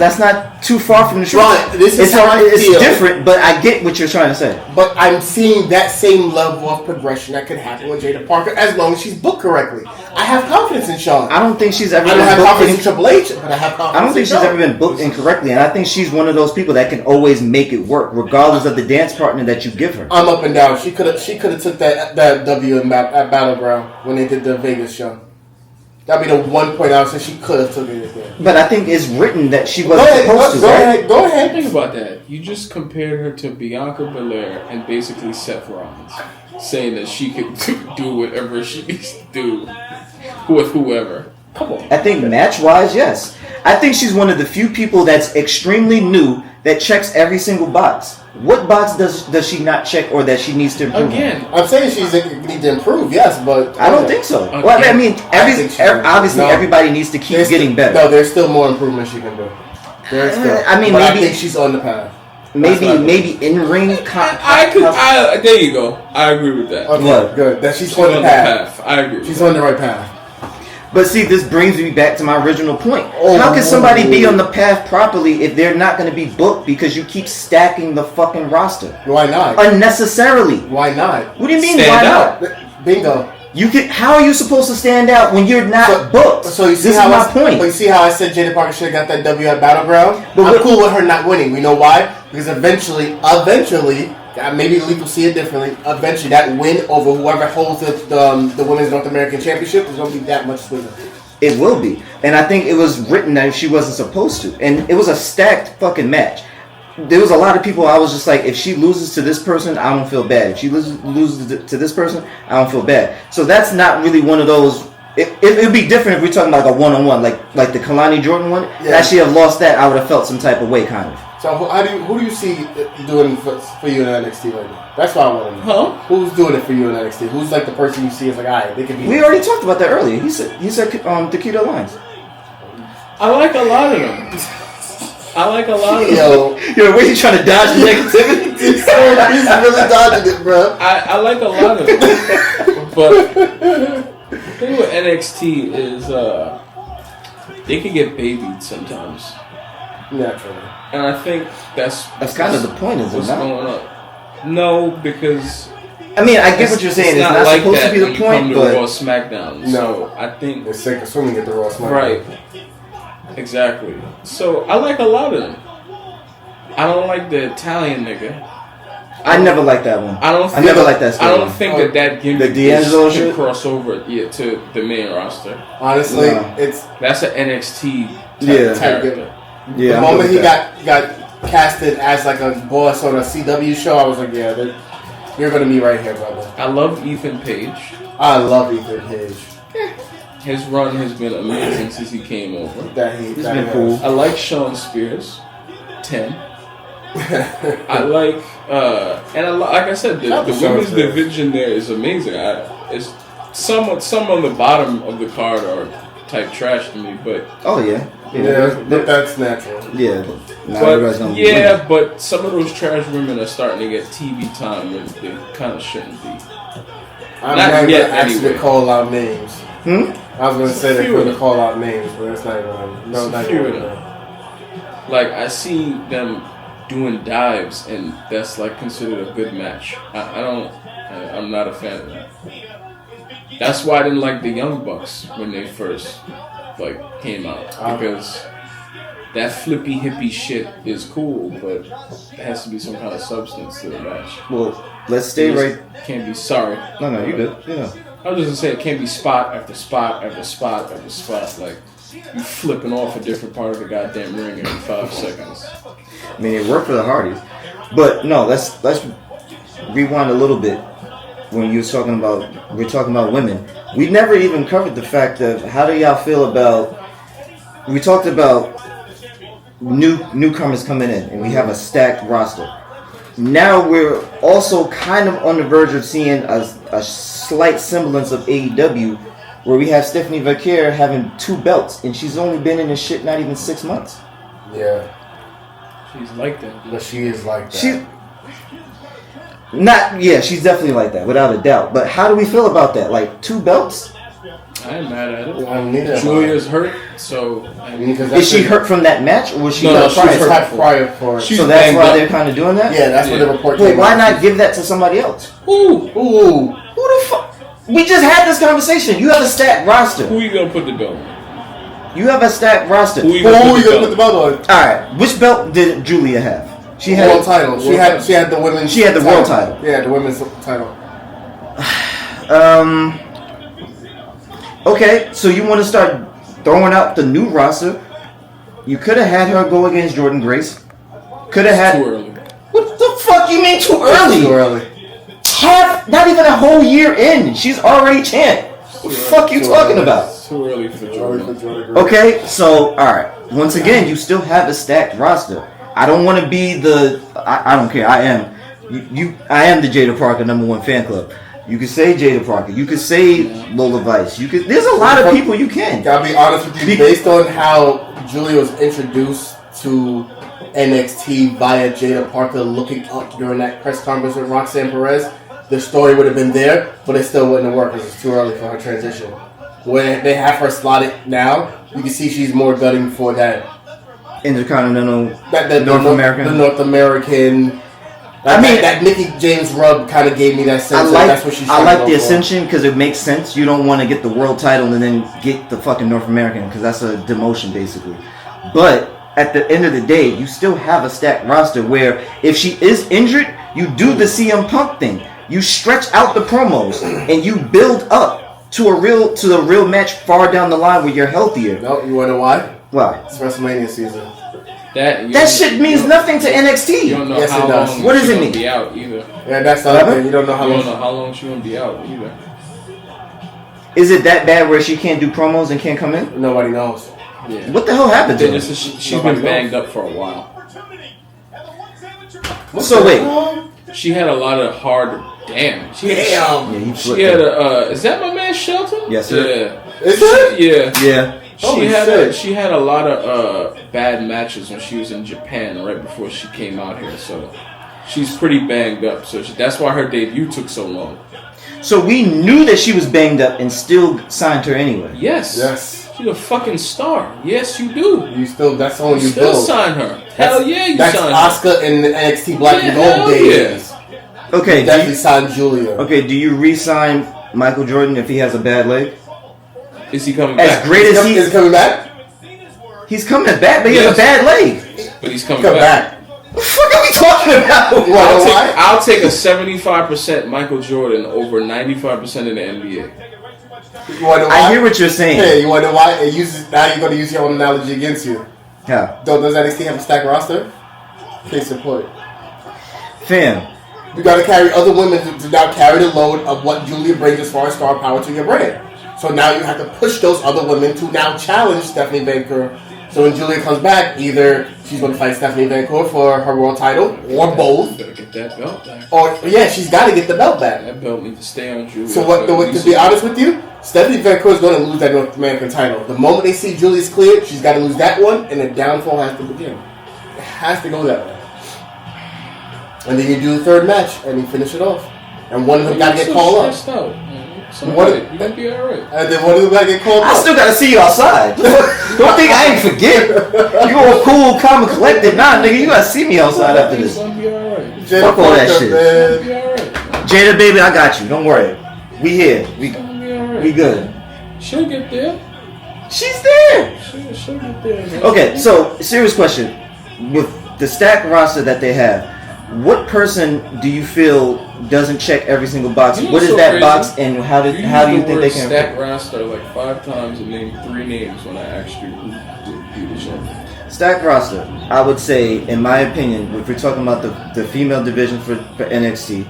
That's not too far from the truth. Right, this is it's different, but I get what you're trying to say. But I'm seeing that same level of progression that could happen with Jada Parker as long as she's booked correctly. I have confidence in Shawn. I don't think she's ever. I don't have confidence in Triple H, but I have confidence. I don't think she's ever been booked incorrectly, and I think she's one of those people that can always make it work, regardless of the dance partner that you give her. I'm up and down. She could have took that W at Battleground when they did the Vegas show. That'd be the one point I would say she could have took it there. But I think it's written that she wasn't supposed to. Go ahead. Think about that. You just compared her to Bianca Belair and basically Seth Rollins, saying that she could do whatever she needs to do with whoever. Come on. I think match-wise, yes. I think she's one of the few people that's extremely new that checks every single box. What box does she not check or that she needs to improve? Again, I'm saying she needs to improve, yes, but I don't think so. Again, well, I mean, obviously everybody needs to keep getting better. No, there's still more improvement she can do. There's still. I mean, but maybe I think she's on the path. Maybe in ring. There you go. I agree with that. Okay, what? Good. That she's on the path. I agree. She's on the right path. But see, this brings me back to my original point. How can somebody be on the path properly if they're not going to be booked because you keep stacking the fucking roster? Why not? Unnecessarily. Why not? What do you mean, Stand why out. not? Bingo. How are you supposed to stand out when you're not booked? So you see this how is my point. But you see how I said Jada Parker should have got that W at Battleground? But I'm cool with her not winning. We know why? Because eventually, maybe Elite will see it differently. Eventually, that win over whoever holds the Women's North American Championship is going to be that much sweeter. It will be. And I think it was written that she wasn't supposed to. And it was a stacked fucking match. There was a lot of people I was just like, if she loses to this person, I don't feel bad. If she loses to this person, I don't feel bad. So that's not really one of those. It'd be different if we're talking about like a one-on-one, like the Kalani Jordan one. Yeah. Had she have lost that, I would have felt some type of way, kind of. So who do you see doing for you in NXT right now? That's what I want to know. Huh? Who's doing it for you in NXT? Who's like the person you see is like, alright, they can be. We already talked about that earlier. He said Takeda Lyons. I like a lot of them. Yo, where you trying to dodge the negativity? He's really dodging it, bro. I like a lot of them. But the thing with NXT is they can get babied sometimes. Naturally. And I think that's kind of the point, isn't it? What's going on? No, because I mean, I get what you're saying. It's not like supposed to be the point, but Raw SmackDown. No, so I think it's sink or swimming at the Raw SmackDown. Right. Exactly. So I like a lot of them. I don't like the Italian nigga. I never liked that one. I never liked that. I don't think that gimmick the D'Angelo can cross over to the main roster. Honestly, that's an NXT character. Yeah, the moment he got casted as like a boss on a CW show, I was like, yeah, you're gonna be right here, brother. I love Ethan Page. I love Ethan Page. His run has been amazing since he came over. He's been cool. I like Shawn Spears. 10. I like, like I said, the women's division there is amazing. It's some on the bottom of the card are type trash to me, but but that's natural. Yeah, but some of those trash women are starting to get TV time when they kind of shouldn't be. I'm not going to actually call out names. I was going to say they're going to call out names, but that's not even. No, not even. Like I see them doing dives, and that's like considered a good match. I'm not a fan of that. That's why I didn't like the Young Bucks when they first came out, because that flippy hippie shit is cool, but there has to be some kind of substance to the match. Well, let's stay right. Can't be sorry. No, you good. Yeah. I was just gonna say it can't be spot after spot after spot after spot. Like you flipping off a different part of the goddamn ring every 5 seconds. I mean, it worked for the Hardys, but no. Let's rewind a little bit. When we're talking about women, we never even covered the fact of how do y'all feel about. We talked about newcomers coming in, and we have a stacked roster. Now we're also kind of on the verge of seeing a slight semblance of AEW, where we have Stephanie Vaquer having 2 belts, and she's only been in this shit not even 6 months. Yeah, she's like that. But she is like that. She's definitely like that, without a doubt. But how do we feel about that? Like 2 belts? I ain't mad at it. I mean, Julia's hurt, so is she hurt from that match, or was she No, hurt she was hurt prior for it? So that's why they're kind of doing that? Yeah, that's what the report Wait, came why out. not give that to somebody else? Who the fuck? We just had this conversation. You have a stacked roster. Who you gonna put the belt on? You have a stacked roster. Who you gonna put the belt on? Alright, which belt did Julia have? She had world title. She had the women's. She had the world title. Yeah, the women's title. Okay, so you want to start throwing out the new roster? You could have had her go against Jordan Grace. Could have had. Too early. What the fuck you mean too early? Too early. Not even a whole year in. She's already champ. What the fuck you talking about? Too early for Jordan. Okay, so alright. Once again, you still have a stacked roster. I don't want to be the. I don't care. I am. I am the Jada Parker #1 fan club. You could say Jada Parker. You could say Lola Vice. There's a lot of people you can. Gotta be honest with you. Based on how Julia was introduced to NXT via Jada Parker looking up during that press conference with Roxanne Perez, the story would have been there, but it still wouldn't have worked because it's too early for her transition. When they have her slotted now, you can see she's more gutting for that Intercontinental North American. The North American. That Mickey James rub kind of gave me that sense. That's what she's trying to go the for. Ascension because it makes sense. You don't want to get the world title and then get the fucking North American because that's a demotion basically. But at the end of the day, you still have a stacked roster where if she is injured, you do the CM Punk thing. You stretch out the promos and you build up to the real match far down the line where you're healthier. No, you wanna know why? Why? It's WrestleMania season. That shit means nothing to NXT. You don't know yes, how it does. long What does it gonna mean? Be out either. Yeah, that's the other thing. You don't know how long she's gonna be out either. Is it that bad where she can't do promos and can't come in? Nobody knows. Yeah. What the hell happened to her? She's been banged up for a while. So wait. She had a lot of hard. Damn. She had is that my man Shelton? Yes, sir. Yeah. Is it? Yeah. Yeah. She had a lot of bad matches when she was in Japan right before she came out here, so she's pretty banged up. So that's why her debut took so long. So we knew that she was banged up and still signed her anyway. Yes. She's a fucking star. Yes, you do. That's the one you still build. Sign her. Hell yeah, you that's sign Asuka in the NXT Black and Gold days. Yeah. Okay. Definitely signed Julia. Okay. Do you re-sign Michael Jordan if he has a bad leg? Is he coming back? As great as is he coming back? He's coming back, but he has a bad leg. But he's coming back. What the fuck are we talking about? I'll take a 75% Michael Jordan over 95% of the NBA. I hear what you're saying. Hey, you want to know why? Now you're going to use your own analogy against you. Yeah. Does NXT have a stacked roster? Case in point. Fam. You got to carry other women to now carry the load of what Julia brings as far as star power to your brand. So now you have to push those other women to now challenge Stephanie Vancour. So when Julia comes back, either she's going to fight Stephanie Vancour for her world title, or both. Better get that belt back. Or she's got to get the belt back. That belt needs to stay on Julia. So to be honest with you, Stephanie Vancour is going to lose that North American title. The moment they see Julia's cleared, she's got to lose that one, and the downfall has to begin. It has to go that way. And then you do the third match, and you finish it off. And one of them got to get called up. You're gonna be alright. And then one of them got to get called up. I still got to see you outside. Don't think I ain't forget. You all cool, calm, and collected. Nah, nigga, you got to see me outside after this. You're gonna be alright. Fuck all that shit. You're gonna be alright. Jada, baby, I got you. Don't worry. We here. We good. She'll get there. She's there. She'll get there. Man. Okay, so serious question. With the stacked roster that they have, what person do you feel doesn't check every single box? What is that box, and how do you think they can stack roster like 5 times and name 3 names when I asked you who the champion? Stack roster, I would say, in my opinion, if we're talking about the female division for NXT,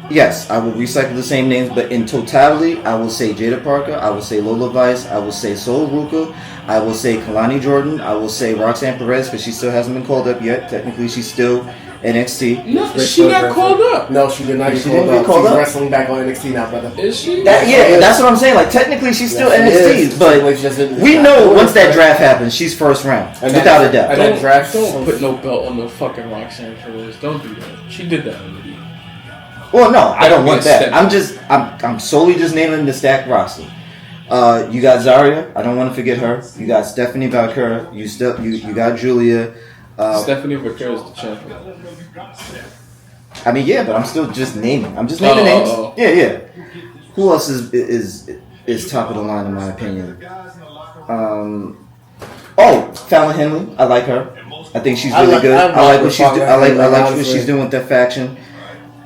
yes, I would recycle the same names, but in totality, I will say Jada Parker, I will say Lola Vice, I will say Sol Ruka, I will say Kalani Jordan, I will say Roxanne Perez, because she still hasn't been called up yet. Technically, she's still NXT. No, she got called up. No, she did not get called up. She's wrestling back on NXT now, brother. Is she? That's what I'm saying. Like, technically, she's still NXT, but we know once that draft happens, she's first round, without a doubt. Don't put no belt on the fucking Roxanne Perez. Don't do that. She did that already. Well, no, I don't want that. I'm solely just naming the stacked roster. You got Zarya. I don't want to forget her. You got Stephanie Valkyra. You got Julia. Stephanie Valkyra is the champion. I mean, yeah, but I'm still just naming. I'm just naming names. Yeah. Who else is top of the line in my opinion? Fallon Henley. I like her. I think she's really good. I like what she's doing. I like what she's doing with that faction.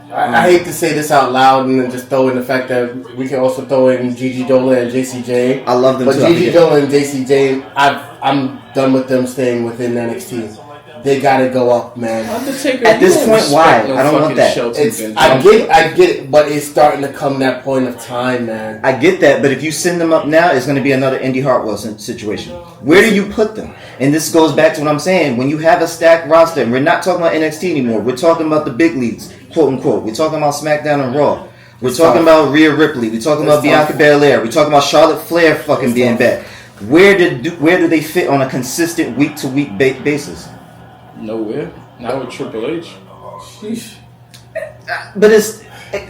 I hate to say this out loud and then just throw in the fact that we can also throw in Gigi Dolan and JCJ. I love them but too. But Gigi Dolan and JCJ, I'm done with them staying within NXT. They gotta go up, man. At this point, why? I don't want that. I get it, but it's starting to come that point of time, man. I get that, but if you send them up now, it's going to be another Indy Hartwell situation. Where do you put them? And this goes back to what I'm saying. When you have a stacked roster, and we're not talking about NXT anymore. We're talking about the big leagues, quote unquote. We're talking about SmackDown and Raw. We're talking about Rhea Ripley. We're talking about Bianca Belair. We're talking about Charlotte Flair fucking being back. Where do they fit on a consistent week-to-week basis? Nowhere. Not with Triple H. Sheesh. But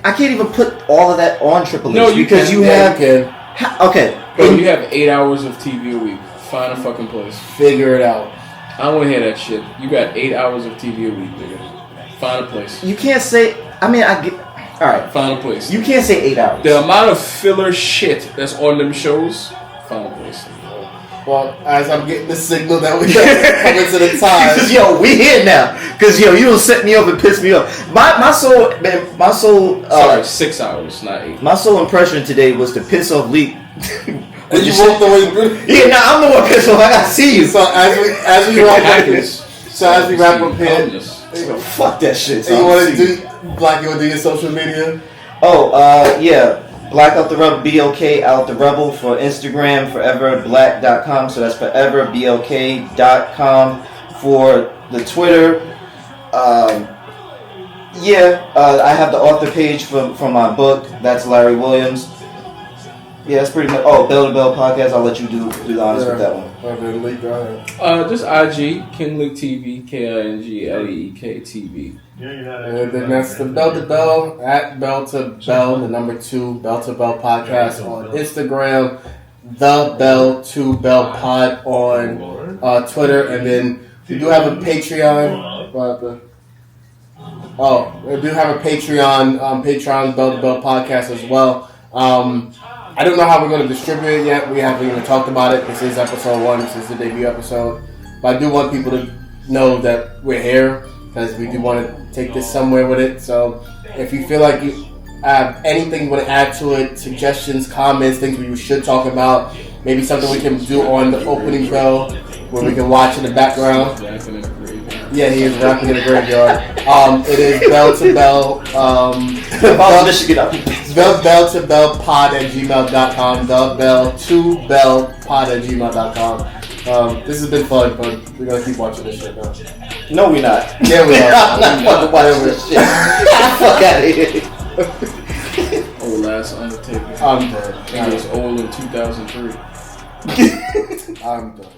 I can't even put all of that on Triple H. No, because you have... Okay. Bro, you have 8 hours of TV a week. Find a fucking place. Figure it out. I don't want to hear that shit. You got 8 hours of TV a week, nigga. Find a place. You can't say... I mean, I get... Alright. Find a place. You can't say 8 hours. The amount of filler shit that's on them shows, find a place. Well, as I'm getting the signal that we got coming to the time. Yo, we here now. Because, yo, you don't set me up and piss me off. My soul, man, my soul... Sorry, 6 hours, not 8. My sole impression today was to piss off Leak. And you walked the way through? Yeah, nah, I'm the one pissed off. I gotta see you. So as we wrap up here... So as we wrap up here... Fuck that shit. So you want to do... Black, you want to do your social media? Yeah. Black Out the Rebel, BLK Out the Rebel for Instagram, foreverblack.com. So that's foreverblk.com for the Twitter. I have the author page for my book. That's Larry Williams. Yeah, that's pretty much. Bell to Bell Podcast. I'll let you do the honors with that one. Just IG, Kingley TV, KINGLEEK TV. And then that's the Bell to Bell at Bell to Bell, the number 2 Bell to Bell Podcast on Instagram, the Bell to Bell Pod on Twitter, and then we do have a Patreon. We do have a Patreon Bell to Bell Podcast as well. I don't know how we're going to distribute it yet. We haven't even talked about it. This is episode 1. This is the debut episode. But I do want people to know that we're here because we do want to take this somewhere with it. So if you feel like you have anything you want to add to it, suggestions, comments, things we should talk about, maybe something we can do on the opening bell where we can watch in the background. Yeah, he is rapping in the graveyard. It is Bell to Bell. Bell to Bell Pod at gmail.com. The Bell to Bell Pod at gmail.com. This has been fun, but we're gonna keep watching this shit now. No, we're not. Yeah, we are. I'm not fucking watching this shit. Fuck out of here. Old ass Undertaker. I'm dead. He was old in 2003. I'm done.